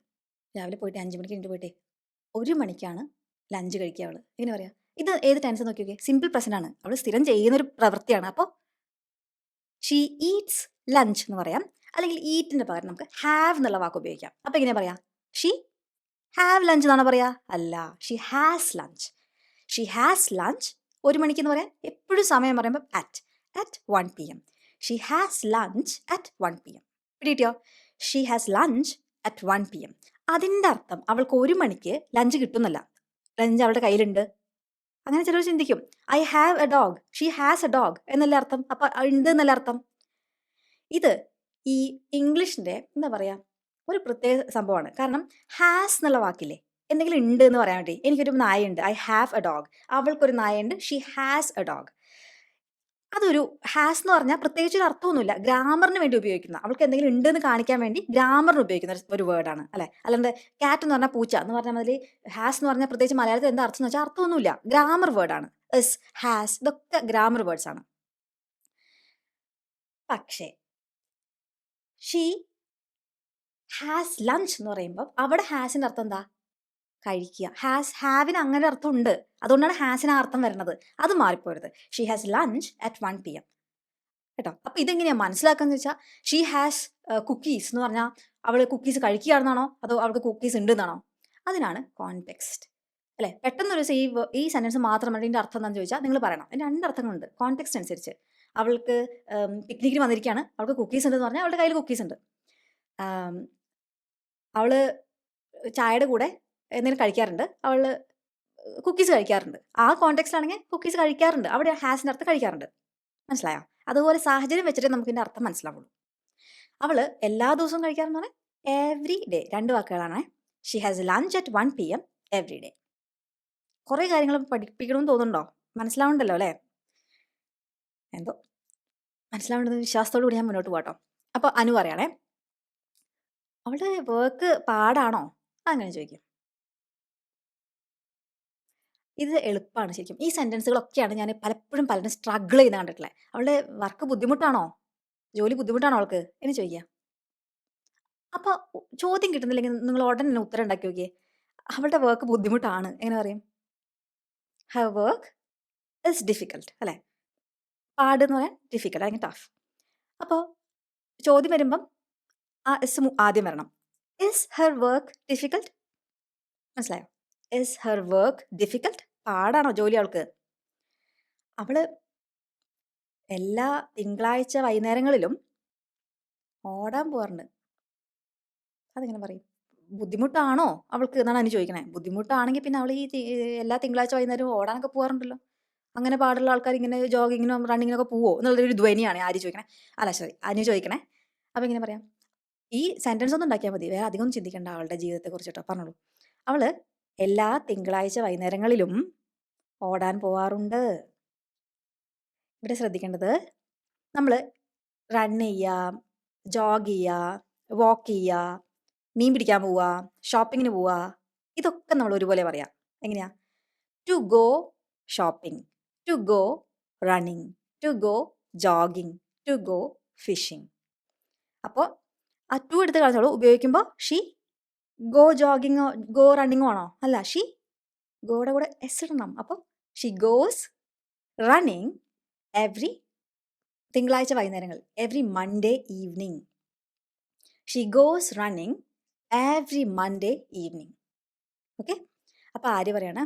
രാവിലെ പോയിട്ട് 5 മണിക്ക് കഴിഞ്ഞിട്ട് പോയിട്ടേ 1 മണിക്കാണ് ലഞ്ച് കഴിക്കുക അവൾ. എങ്ങനെ പറയാം? ഇത് ഏത് ടെൻസ് നോക്കി നോക്കിയേ? സിമ്പിൾ പ്രസൻ്റ് ആണ്. അവൾ സ്ഥിരം ചെയ്യുന്നൊരു പ്രവൃത്തിയാണ്. അപ്പോൾ ഷീ ഈറ്റ്സ് ലഞ്ച് എന്ന് പറയാം. അല്ലെങ്കിൽ ഈറ്റിൻ്റെ പകരം നമുക്ക് ഹാവ് എന്നുള്ള വാക്ക് ഉപയോഗിക്കാം. അപ്പോൾ എങ്ങനെയാ പറയാ? ഷീ ഹാവ് ലഞ്ച് എന്നാണോ പറയാ? അല്ല, she has lunch. She has lunch 1 മണിക്ക് എന്ന് പറയാൻ എപ്പോഴും സമയം പറയുമ്പോൾ at 1 PM. She has lunch at 1 PM. പിടികിട്ടിയോ? She has lunch at 1 PM. അതിൻ്റെ അർത്ഥം അവൾക്ക് 1 മണിക്ക് ലഞ്ച് കിട്ടുന്നല്ല. ലഞ്ച് അവളുടെ കയ്യിലുണ്ട്. അങ്ങനെ ചിലർ ചിന്തിക്കും, I have A dog, she has A dog എന്നല്ല അർത്ഥം. അപ്പം ഉണ്ട് എന്നല്ല അർത്ഥം. ഇത് ഈ ഇംഗ്ലീഷിൻ്റെ എന്താ പറയുക, ഒരു പ്രത്യേക സംഭവമാണ്. കാരണം ഹാസ് എന്നുള്ള വാക്കില്ലേ, എന്തെങ്കിലും ഉണ്ട് എന്ന് പറയാൻ വേണ്ടി, എനിക്കൊരു നായുണ്ട്, ഐ ഹാവ് എ ഡോഗ്. അവൾക്കൊരു നായുണ്ട്, ഷീ ഹാസ് എ ഡോഗ്. അതൊരു ഹാസ് എന്ന് പറഞ്ഞാൽ പ്രത്യേകിച്ച് ഒരു അർത്ഥമൊന്നുമില്ല, ഗ്രാമറിന് വേണ്ടി ഉപയോഗിക്കുന്ന, അവൾക്ക് എന്തെങ്കിലും ഉണ്ടെന്ന് കാണിക്കാൻ വേണ്ടി ഗ്രാമറിന് ഉപയോഗിക്കുന്ന ഒരു വേർഡാണ് അല്ലേ. അല്ലാണ്ട് ക്യാറ്റ് എന്ന് പറഞ്ഞാൽ പൂച്ച എന്ന് പറഞ്ഞാൽ അതിൽ ഹാസ് എന്ന് പറഞ്ഞാൽ പ്രത്യേകിച്ച് മലയാളത്തിൽ എന്താ അർത്ഥം എന്ന് വെച്ചാൽ അർത്ഥമൊന്നുമില്ല, ഗ്രാമർ വേർഡാണ്. എസ്, ഹാസ്, ഇതൊക്കെ ഗ്രാമർ വേർഡ്സ് ആണ്. പക്ഷേ ഷീ ഹാസ് ലഞ്ച് എന്ന് പറയുമ്പോൾ അവിടെ ഹാസിൻ്റെ അർത്ഥം എന്താ? കഴിക്കുക. ഹാവിന് അങ്ങനെ അർത്ഥം ഉണ്ട്, അതുകൊണ്ടാണ് ഹാസിന് ആ അർത്ഥം വരുന്നത്. അത് മാറിപ്പോരുത്. She has lunch at 1 PM കേട്ടോ. അപ്പോൾ ഇതെങ്ങനെയാണ് മനസ്സിലാക്കാന്ന് വെച്ചാൽ, ഷീ ഹാസ് കുക്കീസ് എന്ന് പറഞ്ഞാൽ അവൾ കുക്കീസ് കഴിക്കുകയാണെന്നാണോ അതോ അവൾക്ക് കുക്കീസ് ഉണ്ട് എന്നാണോ? അതിനാണ് കോൺടെക്സ്റ്റ് അല്ലേ. പെട്ടെന്നൊരു ഈ സെൻറ്റൻസ് മാത്രം ഇതിൻ്റെ അർത്ഥം എന്താണെന്ന് ചോദിച്ചാൽ നിങ്ങൾ പറയണം. അതിന് 2 അർത്ഥങ്ങളുണ്ട് കോൺടെക്സ്റ്റ് അനുസരിച്ച്. അവൾക്ക് പിക്നിക്കിന് വന്നിരിക്കുകയാണ്, അവൾക്ക് കുക്കീസ് ഉണ്ടെന്ന് പറഞ്ഞാൽ അവളുടെ കയ്യിൽ കുക്കീസ് ഉണ്ട്. അവൾ ചായയുടെ കൂടെ എന്തെങ്കിലും കഴിക്കാറുണ്ട്, അവൾ കുക്കീസ് കഴിക്കാറുണ്ട്. ആ കോൺടെക്സ്റ്റിലാണെങ്കിൽ കുക്കീസ് കഴിക്കാറുണ്ട്, അവിടെ ഹാസിൻ്റെ അർത്ഥം കഴിക്കാറുണ്ട്. മനസ്സിലായോ? അതുപോലെ സാഹചര്യം വെച്ചിട്ട് നമുക്ക് ഇതിൻ്റെ അർത്ഥം മനസ്സിലാവുള്ളൂ. അവൾ എല്ലാ ദിവസവും കഴിക്കാറെന്ന് പറഞ്ഞാൽ എവറി ഡേ. 2 വാക്കുകളാണ്. She has lunch at 1 PM every day. കുറേ കാര്യങ്ങൾ പഠിപ്പിക്കണമെന്ന് തോന്നുന്നുണ്ടോ? മനസ്സിലാവുന്നുണ്ടല്ലോ അല്ലേ? എന്തോ മനസ്സിലാവേണ്ടത് വിശ്വാസത്തോടു കൂടി ഞാൻ മുന്നോട്ട് പോകാട്ടോ. അപ്പോൾ അനു പറയുകയാണേ, അവളുടെ വർക്ക് പാടാണോ? അങ്ങനെ ചോദിക്കും. ഇത് എളുപ്പമാണ് ശരിക്കും. ഈ സെൻറ്റൻസുകളൊക്കെയാണ് ഞാൻ പലപ്പോഴും പലരും സ്ട്രഗിൾ ചെയ്യുന്നത് കണ്ടിട്ടുള്ളത്. അവളുടെ വർക്ക് ബുദ്ധിമുട്ടാണോ? ജോലി ബുദ്ധിമുട്ടാണോ അവൾക്ക് എന്ന് ചോദിക്കുക. അപ്പോൾ ചോദ്യം കിട്ടുന്നില്ലെങ്കിൽ നിങ്ങൾ ഉടനെ തന്നെ ഉത്തരം ഉണ്ടാക്കി നോക്കിയേ. അവളുടെ വർക്ക് ബുദ്ധിമുട്ടാണ് എങ്ങനെ പറയും? ഹർ വർക്ക് ഇസ് ഡിഫിക്കൽട്ട് അല്ലേ. പാട് എന്ന് പറയാൻ ഡിഫിക്കൽട്ട്, അല്ലെങ്കിൽ ടഫ്. അപ്പോൾ ചോദ്യം വരുമ്പം ആ എസ് ആദ്യം വരണം. Is her work difficult? മനസ്സിലായോ? Is her work difficult? പാടാണോ ജോലി അവൾക്ക്? അവള് എല്ലാ തിങ്കളാഴ്ച വൈകുന്നേരങ്ങളിലും ഓടാൻ പോകാറുണ്ട്. അതെങ്ങനെ പറയും? ബുദ്ധിമുട്ടാണോ അവൾക്ക് എന്നാണ് അനു ചോദിക്കണേ. ബുദ്ധിമുട്ടാണെങ്കിൽ പിന്നെ അവൾ ഈ എല്ലാ തിങ്കളാഴ്ച വൈകുന്നേരവും ഓടാനൊക്കെ പോകാറുണ്ടല്ലോ. അങ്ങനെ പാടുള്ള ആൾക്കാർ ഇങ്ങനെ ജോഗിങ്ങിനും റണ്ണിങ്ങിനൊക്കെ പോവോ എന്നുള്ളൊരു ധ്വനിയാണ് ആര് ചോദിക്കണേ. അല്ല സോറി, അനു ചോദിക്കണേ. അപ്പോൾ ഇങ്ങനെ പറയാം, ഈ സെൻറ്റൻസ് ഒന്നും ഉണ്ടാക്കിയാൽ മതി, വേറെ അധികം ചിന്തിക്കേണ്ട അവളുടെ ജീവിതത്തെ കുറിച്ചിട്ടോ. പറഞ്ഞോളൂ. അവള് എല്ലാ തിങ്കളാഴ്ച വൈകുന്നേരങ്ങളിലും ഓടാൻ പോവാറുണ്ട്. ഇവിടെ ശ്രദ്ധിക്കേണ്ടത്, നമ്മൾ റൺ ചെയ്യുക, ജോഗ് ചെയ്യുക, വാക്ക് ചെയ്യുക, മീൻ പിടിക്കാൻ പോവുക, ഷോപ്പിങ്ങിന് പോവുക, ഇതൊക്കെ നമ്മൾ ഒരുപോലെ പറയാം. എങ്ങനെയാ? To go shopping, to go running, to go jogging, to go fishing. അപ്പോൾ ആ ടു എടുത്ത് കളഞ്ഞോളൂ. ഉപയോഗിക്കുമ്പോൾ ഷീ ഗോ ജോഗിങ്ങോ ഗോ റണ്ണിങ്ങോ ആണോ? അല്ല, ഷീ ഗോയുടെ കൂടെ എസ് ഇടണം. അപ്പോൾ ഷീ ഗോസ് റണ്ണിങ് എവറി തിങ്കളാഴ്ച വൈകുന്നേരങ്ങൾ, every Monday evening. She goes running every Monday evening. Okay. അപ്പോൾ ആര്യ പറയാണ്,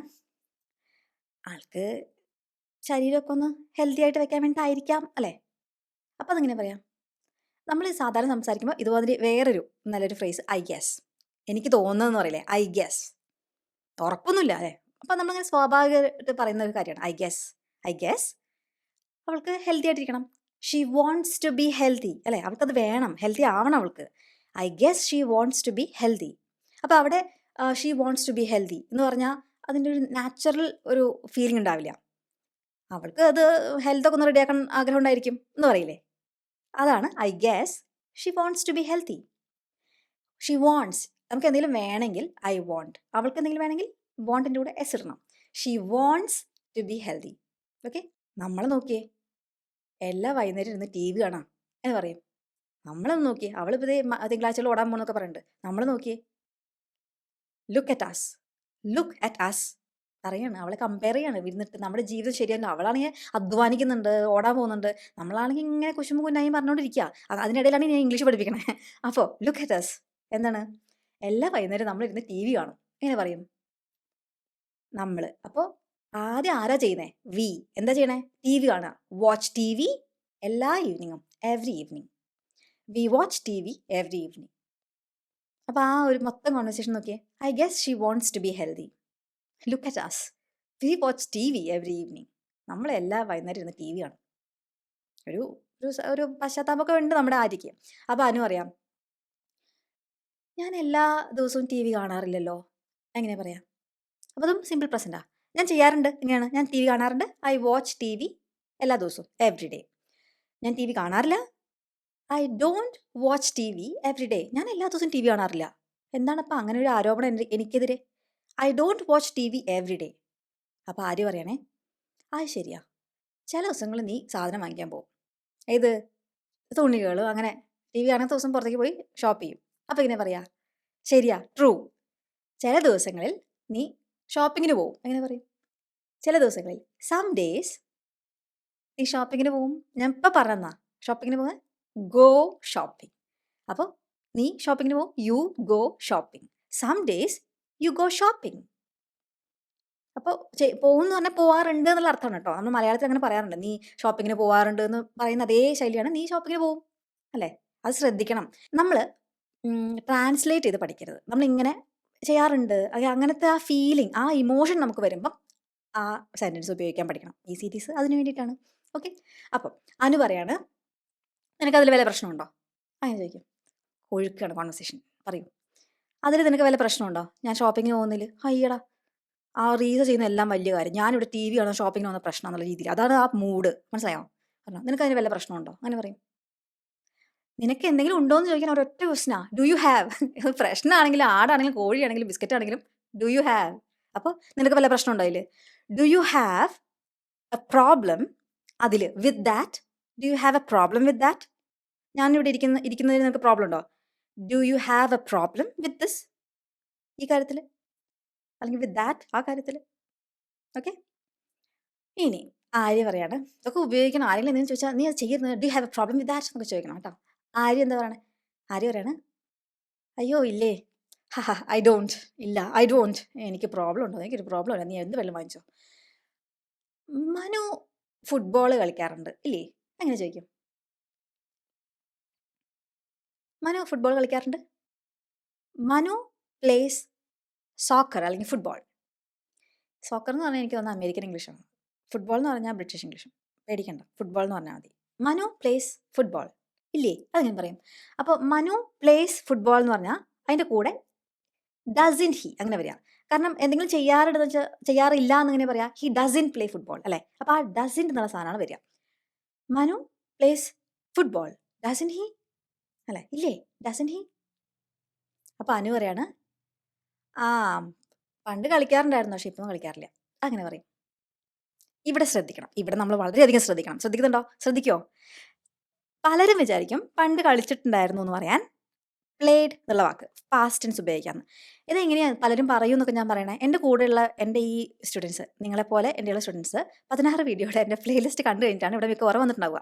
ആൾക്ക് ശരീരമൊക്കെ ഒന്ന് ഹെൽത്തി ആയിട്ട് വെക്കാൻ വേണ്ടിയിട്ടായിരിക്കാം അല്ലേ? അപ്പോൾ അതെങ്ങനെ പറയാം? നമ്മൾ സാധാരണ സംസാരിക്കുമ്പോൾ ഇതുപോലെ വേറൊരു നല്ലൊരു ഫ്രേസ്, ഐ ഗെസ്. എനിക്ക് തോന്നുന്നതെന്ന് പറയില്ലേ, ഐ ഗെസ്. ഉറപ്പൊന്നുമില്ല അല്ലേ? അപ്പോൾ നമ്മളിങ്ങനെ സ്വാഭാവികമായിട്ട് പറയുന്ന ഒരു കാര്യമാണ് ഐ ഗെസ്. ഐ ഗെസ് അവൾക്ക് ഹെൽത്തി ആയിട്ടിരിക്കണം. She wants to be healthy അല്ലേ? അവൾക്കത് വേണം, ഹെൽത്തി ആവണം അവൾക്ക്. I guess she wants to be healthy. അപ്പോൾ അവിടെ she wants to be healthy എന്ന് പറഞ്ഞാൽ അതിൻ്റെ ഒരു നാച്ചുറൽ ഒരു ഫീലിംഗ് ഉണ്ടാവില്ല. അവൾക്ക് അത് ഹെൽത്തൊക്കെ ഒന്ന് റെഡിയാക്കാൻ ആഗ്രഹം ഉണ്ടായിരിക്കും എന്ന് പറയില്ലേ? അതാണ് I guess she wants to be healthy. She wants, നമുക്ക് എന്തെങ്കിലും വേണമെങ്കിൽ ഐ വോണ്ട്, അവൾക്ക് എന്തെങ്കിലും വേണമെങ്കിൽ വോണ്ടിൻ്റെ കൂടെ എസ് ഇടണം. She wants to be healthy. Okay. നമ്മൾ നോക്കിയേ, എല്ലാ വൈകുന്നേരം ഇരുന്ന് ടി വി കാണാം എന്ന് പറയും. നമ്മളൊന്ന് നോക്കിയേ, അവളിപ്പോൾ ഇതേ തിങ്കളാഴ്ചകൾ ഓടാൻ പോകുന്നൊക്കെ പറയുന്നുണ്ട്. നമ്മൾ നോക്കിയേ, look at us, look at us പറയാണ്, അവളെ കമ്പയർ ചെയ്യാണ്. ഇരുന്നിട്ട് നമ്മുടെ ജീവിതം ശരിയല്ല. അവളാണെങ്കിൽ അധ്വാനിക്കുന്നുണ്ട്, ഓടാൻ പോകുന്നുണ്ട്, നമ്മളാണെങ്കിൽ ഇങ്ങനെ കുശുമ്പ് കുന്നായും പറഞ്ഞുകൊണ്ടിരിക്കുക. അതിനിടയിലാണ് ഞാൻ ഇംഗ്ലീഷ് പഠിപ്പിക്കണേ. അപ്പോൾ ലുക്ക് അറ്റ് അസ് എന്താണ്? എല്ലാ വൈകുന്നേരം നമ്മളിരുന്ന് ടി വി കാണും. എങ്ങനെ പറയും? നമ്മൾ. അപ്പോൾ ആദ്യം ആരാ ചെയ്യുന്നേ? വി. എന്താ ചെയ്യണേ? ടി വി കാണുക. വാച്ച് ടി വി എല്ലാ ഈവനിങ്ങും, every evening. We watch T V every evening. അപ്പോൾ ആ ഒരു മൊത്തം കോൺവെർസേഷൻ നോക്കിയേ. I guess she wants to be healthy. Look at us, we watch T V every evening. നമ്മൾ എല്ലാ വൈകുന്നേരം ഇരുന്ന് ടി വി കാണും. ഒരു ഒരു പശ്ചാത്താപമൊക്കെ ഉണ്ട് നമ്മുടെ ആര്യയ്ക്ക്. അപ്പോൾ അനു അറിയാം, ഞാൻ എല്ലാ ദിവസവും ടി വി കാണാറില്ലല്ലോ, എങ്ങനെ പറയാം? അപ്പോൾ അതും സിമ്പിൾ പ്രസൻറ്റാ. ഞാൻ ചെയ്യാറുണ്ട്. എങ്ങനെയാണ്? ഞാൻ ടി വി കാണാറുണ്ട്. ഐ വാച്ച് ടി വി എല്ലാ ദിവസവും, എവറി ഡേ. ഞാൻ ടി വി കാണാറില്ല. I don't watch T V every day. ഞാൻ എല്ലാ ദിവസവും ടി വി കാണാറില്ല. എന്താണപ്പോൾ അങ്ങനെ ഒരു ആരോപണം എനിക്കെതിരെ? I don't watch T V every day. അപ്പോൾ ആര്യ പറയണേ, അത് ശരിയാ, ചില ദിവസങ്ങൾ നീ സാധനം വാങ്ങിക്കാൻ പോകും. ഏത്? തുണികൾ അങ്ങനെ ടി വി കാണുന്ന ദിവസം പുറത്തേക്ക് പോയി ഷോപ്പ് ചെയ്യും. അപ്പോൾ ഇങ്ങനെ പറയാ, ശരിയാ, ട്രൂ. ചില ദിവസങ്ങളിൽ നീ ഷോപ്പിങ്ങിന് പോവും. എങ്ങനെ പറയും? ചില ദിവസങ്ങളിൽ, സം ഡേയ്സ് നീ ഷോപ്പിങ്ങിന് പോവും. ഞാൻ ഇപ്പം പറഞ്ഞാ ഷോപ്പിങ്ങിന് പോകാൻ, ഗോ ഷോപ്പിംഗ്. അപ്പോൾ നീ ഷോപ്പിങ്ങിന് പോവും, you go shopping. Some days you go shopping. അപ്പോൾ പോകും എന്ന് പറഞ്ഞാൽ പോവാറുണ്ട് എന്നുള്ള അർത്ഥമാണ് കേട്ടോ. നമ്മൾ മലയാളത്തിൽ അങ്ങനെ പറയാറുണ്ട്. നീ ഷോപ്പിങ്ങിന് പോവാറുണ്ട് എന്ന് പറയുന്ന അതേ ശൈലിയാണ് നീ ഷോപ്പിങ്ങിന് പോവും അല്ലേ? അത് ശ്രദ്ധിക്കണം. നമ്മൾ ട്രാൻസ്ലേറ്റ് ചെയ്ത് പഠിക്കരുത്. നമ്മളിങ്ങനെ ചെയ്യാറുണ്ട്, അങ്ങനത്തെ ആ ഫീലിംഗ്, ആ ഇമോഷൻ നമുക്ക് വരുമ്പം ആ സെൻറ്റൻസ് ഉപയോഗിക്കാൻ പഠിക്കണം. ഈ സീരീസ് അതിന് വേണ്ടിയിട്ടാണ്. ഓക്കെ. അപ്പം അനു പറയാണ്, നിനക്കതിൽ വല്ല പ്രശ്നമുണ്ടോ? അങ്ങനെ ചോദിക്കും. ഒഴുക്കാണ് കോൺവെർസേഷൻ. പറയൂ, അതിൽ നിനക്ക് വല്ല പ്രശ്നമുണ്ടോ ഞാൻ ഷോപ്പിങ്ങിന് പോകുന്നതിൽ? അയ്യടാ, ആ റീൽസ് ചെയ്യുന്ന എല്ലാം വലിയ കാര്യം, ഞാനിവിടെ ടി വി കാണുന്ന ഷോപ്പിങ്ങിന് പോകുന്ന പ്രശ്നം എന്നുള്ള രീതിയിൽ. അതാണ് ആ മൂഡ്. മനസ്സിലായോ? പറഞ്ഞോ, നിനക്ക് അതിന് വല്ല പ്രശ്നമുണ്ടോ? അങ്ങനെ പറയും. നിനക്ക് എന്തെങ്കിലും ഉണ്ടോ എന്ന് ചോദിക്കാൻ ഒരൊറ്റ ക്വസ്റ്റനാ, ഡു യു ഹാവ്? പ്രശ്നമാണെങ്കിലും ആടാണെങ്കിലും കോഴിയാണെങ്കിലും ബിസ്ക്കറ്റ് ആണെങ്കിലും ഡു യു ഹാവ്. അപ്പോൾ നിനക്ക് വല്ല പ്രശ്നം ഉണ്ടോ അതിൽ? Do you have a problem അതിൽ with that? Do you have a problem with that? ഞാനിവിടെ ഇരിക്കുന്നതിന് നിനക്ക് പ്രോബ്ലം ഉണ്ടോ? Do you have a problem with this? ഈ കാര്യത്തിൽ, അല്ലെങ്കിൽ വിത്ത് ദാറ്റ്, ആ കാര്യത്തിൽ. ഓക്കെ. ഇനി ആര്യ പറയാണ് ഇതൊക്കെ ഉപയോഗിക്കണം. ആരെങ്കിലും എന്തെങ്കിലും ചോദിച്ചാൽ നീ അത് ചെയ്യുന്നത് do you have a problem with that എന്നൊക്കെ ചോദിക്കണം കേട്ടോ. ആര്യ എന്താ പറയണേ? ആര്യ പറയാണ് അയ്യോ ഇല്ലേ, ഐ ഡോണ്ട്, ഇല്ല ഐ ഡോണ്ട്, എനിക്ക് പ്രോബ്ലം ഉണ്ടോ, എനിക്കൊരു പ്രോബ്ലം ഇല്ല, നീ എന്ത് വെള്ളം വാങ്ങിച്ചോ. മനു ഫുട്ബോൾ കളിക്കാറുണ്ട് ഇല്ലേ, അങ്ങനെ ചോദിക്കും. മനു ഫുട്ബോൾ കളിക്കാറുണ്ട്. മനു പ്ലേസ് സോക്കർ അല്ലെങ്കിൽ ഫുട്ബോൾ. സോക്കർ എന്ന് പറഞ്ഞാൽ എനിക്ക് തോന്നുന്നത് അമേരിക്കൻ ഇംഗ്ലീഷാണ്. ഫുട്ബോൾ എന്ന് പറഞ്ഞാൽ ബ്രിട്ടീഷ് ഇംഗ്ലീഷും. പേടിക്കണ്ട, ഫുട്ബോൾ എന്ന് പറഞ്ഞാൽ മതി. മനു പ്ലേസ് ഫുട്ബോൾ ഇല്ലേ, അത് ഞാൻ പറയും. അപ്പോൾ മനു പ്ലേസ് ഫുട്ബോൾ എന്ന് പറഞ്ഞാൽ അതിൻ്റെ കൂടെ ഡസിൻ ഹി അങ്ങനെ വരിക. കാരണം എന്തെങ്കിലും ചെയ്യാറുണ്ടെന്ന് വെച്ചാൽ ചെയ്യാറില്ല എന്നിങ്ങനെ പറയാം, ഹി ഡസിൻ പ്ലേ ഫുട്ബോൾ അല്ലേ. അപ്പോൾ ആ ഡസിൻ എന്നുള്ള സാധനമാണ് വരിക. Manu place football doesn't he അല്ലേ, ഇല്ലേ ഡസിൻ ഹി. അപ്പോൾ അനു പറയാണ് ആ പണ്ട് കളിക്കാറുണ്ടായിരുന്നു, പക്ഷെ ഇപ്പം കളിക്കാറില്ല, അങ്ങനെ പറയും. ഇവിടെ ശ്രദ്ധിക്കണം, ഇവിടെ നമ്മൾ വളരെയധികം ശ്രദ്ധിക്കണം. ശ്രദ്ധിക്കുന്നുണ്ടോ? ശ്രദ്ധിക്കോ? പലരും വിചാരിക്കും പണ്ട് കളിച്ചിട്ടുണ്ടായിരുന്നു എന്ന് പറയാൻ പ്ലേഡ് എന്നുള്ള വാക്ക് പാസ്റ്റ് ടെൻസ് ഉപയോഗിക്കാമെന്ന്. ഇതെങ്ങനെയാണ് പലരും പറയും എന്നൊക്കെ ഞാൻ പറയണേ. എൻ്റെ കൂടെയുള്ള എൻ്റെ ഈ സ്റ്റുഡൻസ്, നിങ്ങളെപ്പോലെ എൻ്റെയുള്ള സ്റ്റുഡൻസ് 16 വീഡിയോയുടെ എൻ്റെ പ്ലേലിസ്റ്റ് കണ്ടു കഴിഞ്ഞിട്ടാണ് ഇവിടെ മിക്കവാറും വന്നിട്ടുണ്ടാവുക.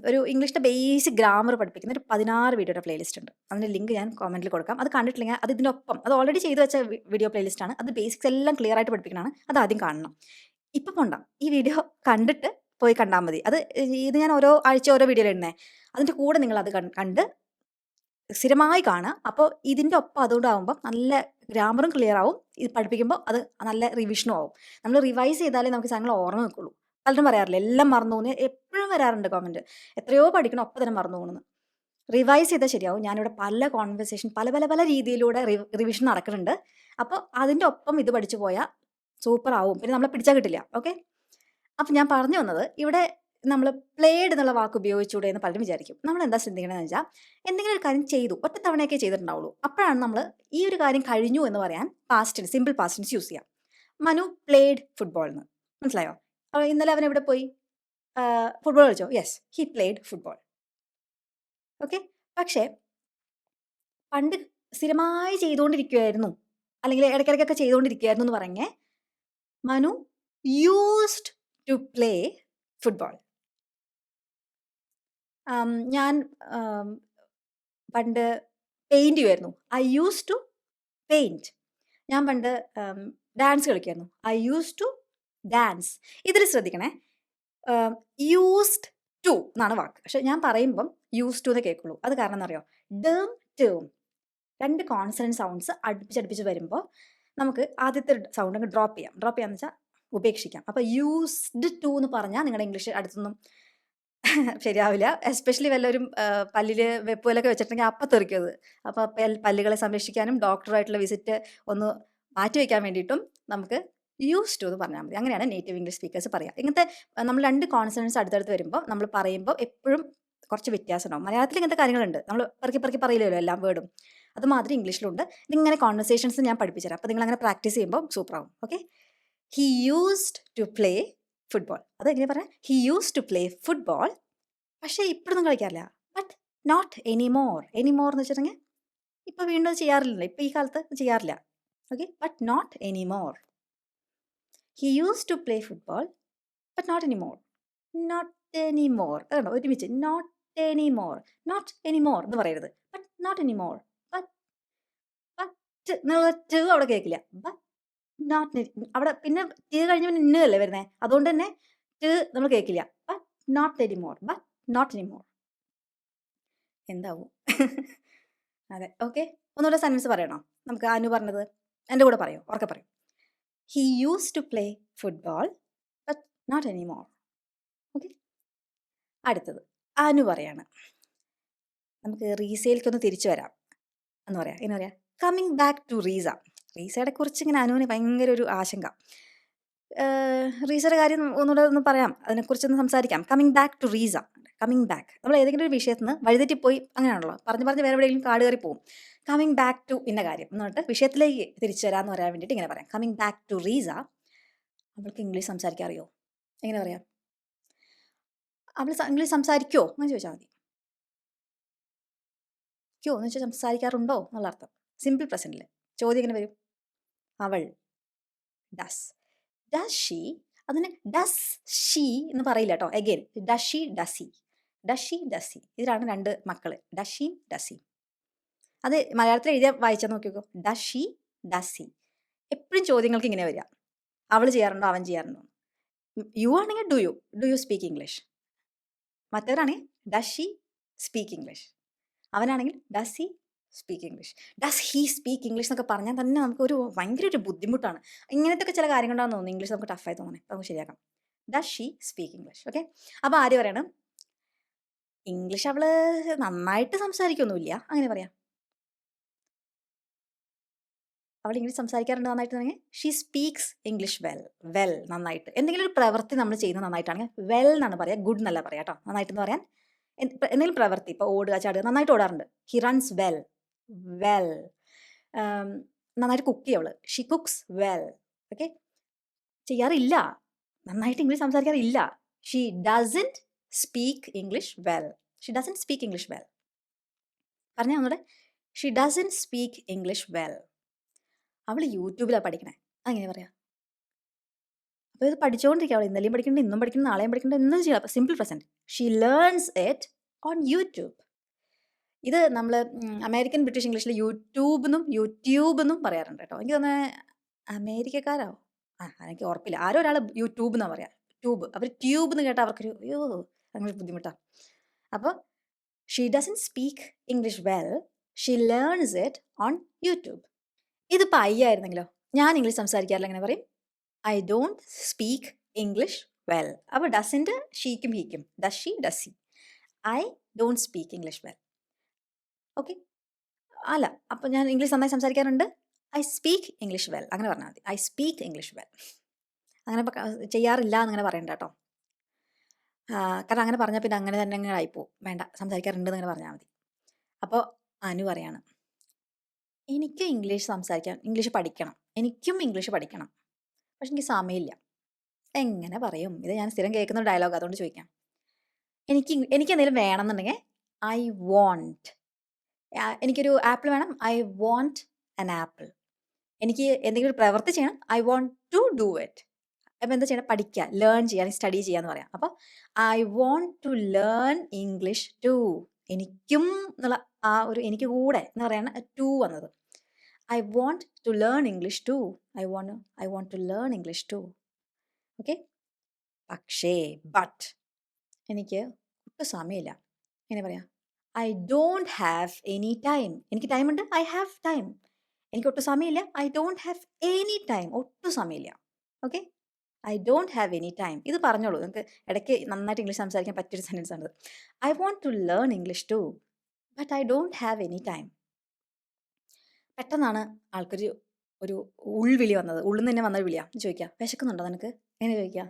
ഒരു ഇംഗ്ലീഷിൻ്റെ ബേസിക് ഗ്രാമർ പഠിപ്പിക്കുന്ന ഒരു 16 വീഡിയോയുടെ പ്ലേലിസ്റ്റ് ഉണ്ട്. അതിൻ്റെ ലിങ്ക് ഞാൻ കോമെൻറ്റിൽ കൊടുക്കാം. അത് കണ്ടിട്ടില്ലെങ്കിൽ അത് ഇതിനൊപ്പം, അത് ഓൾറെഡി ചെയ്തു വെച്ച വീഡിയോ പ്ലേലിസ്റ്റാണ്. അത് ബേസിക്സ് എല്ലാം ക്ലിയർ ആയിട്ട് പഠിപ്പിക്കണതാണ്. അത് ആദ്യം കാണണം. ഇപ്പം പോണ്ട, ഈ വീഡിയോ കണ്ടിട്ട് പോയി കണ്ടാൽ മതി. ഇത് ഞാൻ ഓരോ ആഴ്ച ഓരോ വീഡിയോയിൽ ഇടുന്നേ. അതിൻ്റെ കൂടെ നിങ്ങൾ അത് കണ്ട് സ്ഥിരമായി കാണുക. അപ്പോൾ ഇതിൻ്റെ ഒപ്പം അതുകൊണ്ടാകുമ്പോൾ നല്ല ഗ്രാമറും ക്ലിയർ ആവും. ഇത് പഠിപ്പിക്കുമ്പോൾ അത് നല്ല റിവിഷനും ആവും. നമ്മൾ റിവൈസ് ചെയ്താലേ നമുക്ക് സാധനങ്ങൾ ഓർമ്മ നിൽക്കുള്ളൂ. പലരും പറയാറില്ല എല്ലാം മറന്നു പോകുന്നു, എപ്പോഴും വരാറുണ്ട് കോമൻറ്റ്, എത്രയോ പഠിക്കണം ഒപ്പം തന്നെ മറന്നു പോകുന്നു. റിവൈസ് ചെയ്താൽ ശരിയാവും. ഞാനിവിടെ പല കോൺവെർസേഷൻ പല പല പല രീതിയിലൂടെ റിവിഷൻ നടക്കുന്നുണ്ട്. അപ്പോൾ അതിൻ്റെ ഒപ്പം ഇത് പഠിച്ചു പോയാൽ സൂപ്പർ ആവും. പിന്നെ നമ്മളെ പിടിച്ചാൽ കിട്ടില്ല. ഓക്കെ, അപ്പം ഞാൻ പറഞ്ഞു വന്നത്, ഇവിടെ നമ്മൾ പ്ലേഡ് എന്നുള്ള വാക്ക് ഉപയോഗിച്ചൂടെ എന്ന് പലരും വിചാരിക്കും. നമ്മൾ എന്താ ചിന്തിക്കണമെന്ന് വെച്ചാൽ, എന്തെങ്കിലും ഒരു കാര്യം ചെയ്തു ഒറ്റ തവണയൊക്കെ ചെയ്തിട്ടുണ്ടാവുള്ളൂ, അപ്പോഴാണ് നമ്മൾ ഈ ഒരു കാര്യം കഴിഞ്ഞു എന്ന് പറയാൻ past simple past tense use ചെയ്യാം. മനു പ്ലേഡ് ഫുട്ബോൾ എന്ന് മനസ്സിലായോ? ഇന്നലെ അവൻ എവിടെ പോയി? ഫുട്ബോൾ കളിച്ചോ? Yes, he played football. Okay, പക്ഷേ പണ്ട് സ്ഥിരമായി ചെയ്തുകൊണ്ടിരിക്കുമായിരുന്നു, അല്ലെങ്കിൽ ഇടയ്ക്കിടയ്ക്കൊക്കെ ചെയ്തുകൊണ്ടിരിക്കുകയായിരുന്നു എന്ന് പറഞ്ഞേ Manu used to play football. ഞാൻ പണ്ട് പെയിൻറ് ചെയ്യുമായിരുന്നു. I use to paint. ഞാൻ പണ്ട് ഡാൻസ് കളിക്കുമായിരുന്നു. I use to dance. ഇതിൽ ശ്രദ്ധിക്കണേ, യൂസ്ഡ് ടു എന്നാണ് വാക്ക്. പക്ഷെ ഞാൻ പറയുമ്പം യൂസ് ടു എന്ന് കേൾക്കുള്ളൂ. അത് കാരണം എന്നറിയോ? ഡേം ടേം രണ്ട് കോൺസണന്റ് സൗണ്ട്സ് അടുപ്പിച്ചടുപ്പിച്ച് വരുമ്പോൾ നമുക്ക് ആദ്യത്തെ സൗണ്ട് അങ്ങ് ഡ്രോപ്പ് ചെയ്യാം. ഡ്രോപ്പ് ചെയ്യാന്ന് വെച്ചാൽ ഉപേക്ഷിക്കാം. അപ്പോൾ യൂസ്ഡ് ടു എന്ന് പറഞ്ഞാൽ നിങ്ങളുടെ ഇംഗ്ലീഷ് അടുത്തൊന്നും ശരിയാവില്ല. എസ്പെഷ്യലി വല്ലവരും പല്ലിൽ വെപ്പുകലൊക്കെ വെച്ചിട്ടുണ്ടെങ്കിൽ അപ്പം തെറിക്കും അത്. അപ്പോൾ പല്ലുകളെ സംരക്ഷിക്കാനും ഡോക്ടറായിട്ടുള്ള വിസിറ്റ് ഒന്ന് മാറ്റി വയ്ക്കാൻ വേണ്ടിയിട്ടും നമുക്ക് യൂസ് ടു എന്ന് പറഞ്ഞാൽ മതി. അങ്ങനെയാണ് നേറ്റീവ് ഇംഗ്ലീഷ് സ്പീക്കേഴ്സ് പറയുക. ഇങ്ങനത്തെ നമ്മൾ രണ്ട് കോൺസണൻസ് അടുത്തടുത്ത് വരുമ്പോൾ നമ്മൾ പറയുമ്പോൾ എപ്പോഴും കുറച്ച് വ്യത്യാസം ഉണ്ടാവും. മലയാളത്തിൽ ഇങ്ങനത്തെ കാര്യങ്ങളുണ്ട്, നമ്മൾ പെറുക്കി പെറുക്കി പറയില്ലല്ലോ എല്ലാ വേർഡും. അതുമാതിരി ഇംഗ്ലീഷിലുണ്ട്. ഇതിങ്ങനെ കോൺവെർസേഷൻസ് ഞാൻ പഠിപ്പിച്ചുതരാം. അപ്പോൾ നിങ്ങൾ അങ്ങനെ പ്രാക്ടീസ് ചെയ്യുമ്പോൾ സൂപ്പറാവും. Okay, he used to play football. അത് എങ്ങനെ പറയാം? He use to play football. പക്ഷേ ഇപ്പോഴൊന്നും കളിക്കാറില്ല. But not anymore. എനിമോർ എന്ന് വെച്ചിട്ടുണ്ടെങ്കിൽ ഇപ്പോൾ വീണ്ടും ചെയ്യാറില്ലല്ലോ, ഇപ്പോൾ ഈ കാലത്ത് ചെയ്യാറില്ല. Okay, but not anymore. He use to play football but not anymore. Not anymore. അതുകൊണ്ടോ ഒരുമിച്ച് നോട്ട് എനിമോർ. നോട്ട് എനിമോർ എന്ന് പറയരുത്. But not anymore. But but എന്നുള്ള ടു അവിടെ കേൾക്കില്ല. ബട്ട് നോട്ട് അവിടെ പിന്നെ ടി കഴിഞ്ഞ പിന്നെ ഇന്ന് അല്ലേ വരുന്നത്, അതുകൊണ്ട് തന്നെ ടു നമ്മൾ കേൾക്കില്ല. But not anymore. But not anymore എന്താവും? അതെ, ഓക്കെ. ഒന്നുകൂടെ സെൻറ്റൻസ് പറയണോ? നമുക്ക് അനു പറഞ്ഞത് എൻ്റെ കൂടെ പറയോ? ഉറക്കെ പറയും. He use to play football but not anymore. Okay, അടുത്തത് അനു പറയാണ്. നമുക്ക് റീസയിലേക്കൊന്ന് തിരിച്ചു വരാം എന്ന് പറയാം. എന്ന് പറയാം കമ്മിങ് ബാക്ക് ടു റീസ. റീസയുടെ കുറിച്ച് ഇങ്ങനെ അനുവിന് ഭയങ്കര ഒരു ആശങ്ക. റീസയുടെ കാര്യം ഒന്നുകൂടെ ഒന്ന് പറയാം, അതിനെക്കുറിച്ചൊന്ന് സംസാരിക്കാം. Coming back to Reesa. Coming back, നമ്മൾ ഏതെങ്കിലും ഒരു വിഷയത്തിൽ നിന്ന് വഴിതെറ്റിപ്പോയി അങ്ങനെയാണല്ലോ, പറഞ്ഞ് പറഞ്ഞ് വേറെ എവിടെയെങ്കിലും കാട് കയറി പോകും. കമ്മിങ് ബാക്ക് ടു ഇന്ന കാര്യം എന്ന് പറഞ്ഞിട്ട് വിഷയത്തിലേക്ക് തിരിച്ചു വരാമെന്ന് പറയാൻ വേണ്ടിയിട്ട് ഇങ്ങനെ പറയാം. Coming back to Reesa. അവൾക്ക് ഇംഗ്ലീഷ് സംസാരിക്കാൻ അറിയോ? എങ്ങനെ പറയാം? അവൾ ഇംഗ്ലീഷ് സംസാരിക്കുമോ എന്ന് ചോദിച്ചാൽ മതി. ക്യോ എന്ന് വെച്ചാൽ സംസാരിക്കാറുണ്ടോ എന്നുള്ള അർത്ഥം. സിമ്പിൾ പ്രസൻറ്റിൽ ചോദ്യം എങ്ങനെ വരും? അവൾ. ഡസ്. Does she. അതിന് ഡസ് ഷീ എന്ന് പറയില്ല കേട്ടോ. എഗെയിൻ ഡഷി ഡസി, ഡഷി ഡസി, ഇതിലാണ് 2 മക്കള്, ഡഷീം ഡസീം. അത് മലയാളത്തിൽ എഴുതിയാൽ വായിച്ചാൽ നോക്കിക്കോ, ഡഷി ഡസി. എപ്പോഴും ചോദ്യങ്ങൾക്ക് ഇങ്ങനെ വരിക, അവൾ ചെയ്യാറുണ്ടോ അവൻ ചെയ്യാറുണ്ടോ. യു ആണെങ്കിൽ ഡു യു സ്പീക്ക് ഇംഗ്ലീഷ്. മറ്റവരാണെങ്കിൽ ഡഷി സ്പീക്ക് ഇംഗ്ലീഷ്, അവനാണെങ്കിൽ does he speak English. Does he speak English എന്നൊക്കെ പറഞ്ഞാൽ തന്നെ നമുക്കൊരു ഭയങ്കര ഒരു ബുദ്ധിമുട്ടാണ്. ഇങ്ങനത്തെ ഒക്കെ ചില കാര്യങ്ങളുണ്ടാകുന്ന തോന്നുന്നു ഇംഗ്ലീഷ് നമുക്ക് ടഫായി തോന്നണേ. നമുക്ക് ശരിയാക്കാം. Does she speak English. Okay, അപ്പോൾ ആര് പറയണം ഇംഗ്ലീഷ് അവള് നന്നായിട്ട് സംസാരിക്കൊന്നുമില്ല, അങ്ങനെ പറയാം. അവൾ ഇംഗ്ലീഷ് സംസാരിക്കാറുണ്ട് നന്നായിട്ട് തന്നെ ഷീ സ്പീക്സ് ഇംഗ്ലീഷ് വെൽ നന്നായിട്ട്. എന്തെങ്കിലും ഒരു പ്രവൃത്തി നമ്മൾ ചെയ്യുന്നത് നന്നായിട്ടാണെങ്കിൽ വെൽ എന്നാണ് പറയുക, ഗുഡ് എന്നല്ല പറയാം കേട്ടോ. നന്നായിട്ട് എന്ന് പറയാൻ എന്തെങ്കിലും പ്രവൃത്തി, ഇപ്പോൾ ഓടുക ചാടുക, നന്നായിട്ട് ഓടാറുണ്ട്, ഹി റൺസ് വെൽ. നന്നായിട്ട് കുക്ക് ചെയ്യും അവള്, ഷീ കുക്സ് വെൽ. ഓക്കെ, ചെയ്യാറില്ല, നന്നായിട്ട് ഇംഗ്ലീഷ് സംസാരിക്കാറില്ല, she doesn't speak English well. പറഞ്ഞാൽ ഒന്നുകൂടെ, she doesn't speak English well. അവൾ യൂട്യൂബിലാണ് പഠിക്കണേ, അങ്ങനെ പറയാം. അപ്പോൾ ഇത് പഠിച്ചുകൊണ്ടിരിക്കുക അവൾ, ഇന്നലെയും പഠിക്കുന്നുണ്ട്, ഇന്നും പഠിക്കുന്നു, നാളെയും പഠിക്കുന്നുണ്ട്, എന്നും ചെയ്യാം. Simple present, she learns it on YouTube. ഇത് നമ്മൾ അമേരിക്കൻ ബ്രിട്ടീഷ് ഇംഗ്ലീഷിൽ യൂട്യൂബ് എന്നും പറയാറുണ്ട് കേട്ടോ. എനിക്ക് തോന്നുന്നത് അമേരിക്കക്കാരോ, എനിക്ക് ഉറപ്പില്ല, ആരോ ഒരാൾ യൂട്യൂബ് എന്നാണ് പറയാം, ട്യൂബ്. അവർ ട്യൂബ് എന്ന് കേട്ടാൽ അവർക്കൊരു അയ്യോ അങ്ങനെ ബുദ്ധിമുട്ടാണ്. അപ്പോൾ she doesn't speak English well, she learns it on YouTube. ഇതിപ്പോൾ ആയിരുന്നെങ്കിലോ, ഞാൻ ഇംഗ്ലീഷ് സംസാരിക്കാറില്ല, എങ്ങനെ പറയും? I don't speak English well. അപ്പോൾ ഡസിൻ്റെ ഷീക്കും ഹീക്കും, does she does he, I don't speak English well. Okay, അല്ല, അപ്പോൾ ഞാൻ ഇംഗ്ലീഷ് നന്നായി സംസാരിക്കാറുണ്ട്, ഐ സ്പീക്ക് ഇംഗ്ലീഷ് വെൽ, അങ്ങനെ പറഞ്ഞാൽ മതി. I speak English well. അങ്ങനെ ചെയ്യാറില്ല എന്നങ്ങനെ പറയണ്ട കേട്ടോ. കാരണം അങ്ങനെ പറഞ്ഞാൽ പിന്നെ അങ്ങനെ തന്നെ അങ്ങനെ ആയിപ്പോവും. വേണ്ട, സംസാരിക്കാറുണ്ട് എന്നങ്ങനെ പറഞ്ഞാൽ മതി. അപ്പോൾ അനു പറയാണ്, എനിക്ക് ഇംഗ്ലീഷ് പഠിക്കണം, എനിക്കും ഇംഗ്ലീഷ് പഠിക്കണം, പക്ഷെ എനിക്ക് സമയമില്ല. എങ്ങനെ പറയും? ഇത് ഞാൻ സ്ഥിരം കേൾക്കുന്ന ഡയലോഗ്, അതുകൊണ്ട് ചോദിക്കാം. എനിക്ക് എന്തെങ്കിലും വേണമെന്നുണ്ടെങ്കിൽ ഐ വോണ്ട്, എനിക്കൊരു ആപ്പിൾ വേണം, ഐ വോണ്ട് ആൻ ആപ്പിൾ. എനിക്ക് എന്തെങ്കിലും ഒരു പ്രവൃത്തി ചെയ്യണം, I want to do it. അപ്പോൾ എന്താ ചെയ്യണം? പഠിക്കുക, ലേൺ ചെയ്യാൻ, സ്റ്റഡി ചെയ്യാന്ന് പറയാം. അപ്പോൾ I want to learn English too, എനിക്കും എന്നുള്ള ആ ഒരു എനിക്ക് കൂടെ എന്ന് പറയാണ് ടു വന്നത്. I want to learn English too, I want to learn English too. Okay, പക്ഷേ എനിക്ക് ഒട്ടും സമയമില്ല. എങ്ങനെ പറയാം? I don't have any time. എനിക്ക് ടൈമുണ്ട്, ഐ ഹാവ് ടൈം. എനിക്ക് ഒട്ടും സമയമില്ല, I don't have any time. ഒട്ടും സമയമില്ല. Okay, I don't have any time. ഇത് പറഞ്ഞോളൂ, നിങ്ങൾക്ക് ഇടയ്ക്ക് നന്നായിട്ട് ഇംഗ്ലീഷ് സംസാരിക്കാൻ പറ്റിയൊരു സെൻറ്റൻസ് ആണിത്. I want to learn English too, but I don't have any time. പെട്ടെന്നാണ് ആൾക്കൊരു ഒരു ഉൾവിളി വന്നത്, ഉള്ളിൽ നിന്ന് തന്നെ വന്നൊരു വിളിയാണ്. ചോദിക്കുക, വിശക്കുന്നുണ്ടോ നിനക്ക്? എങ്ങനെ ചോദിക്കുക?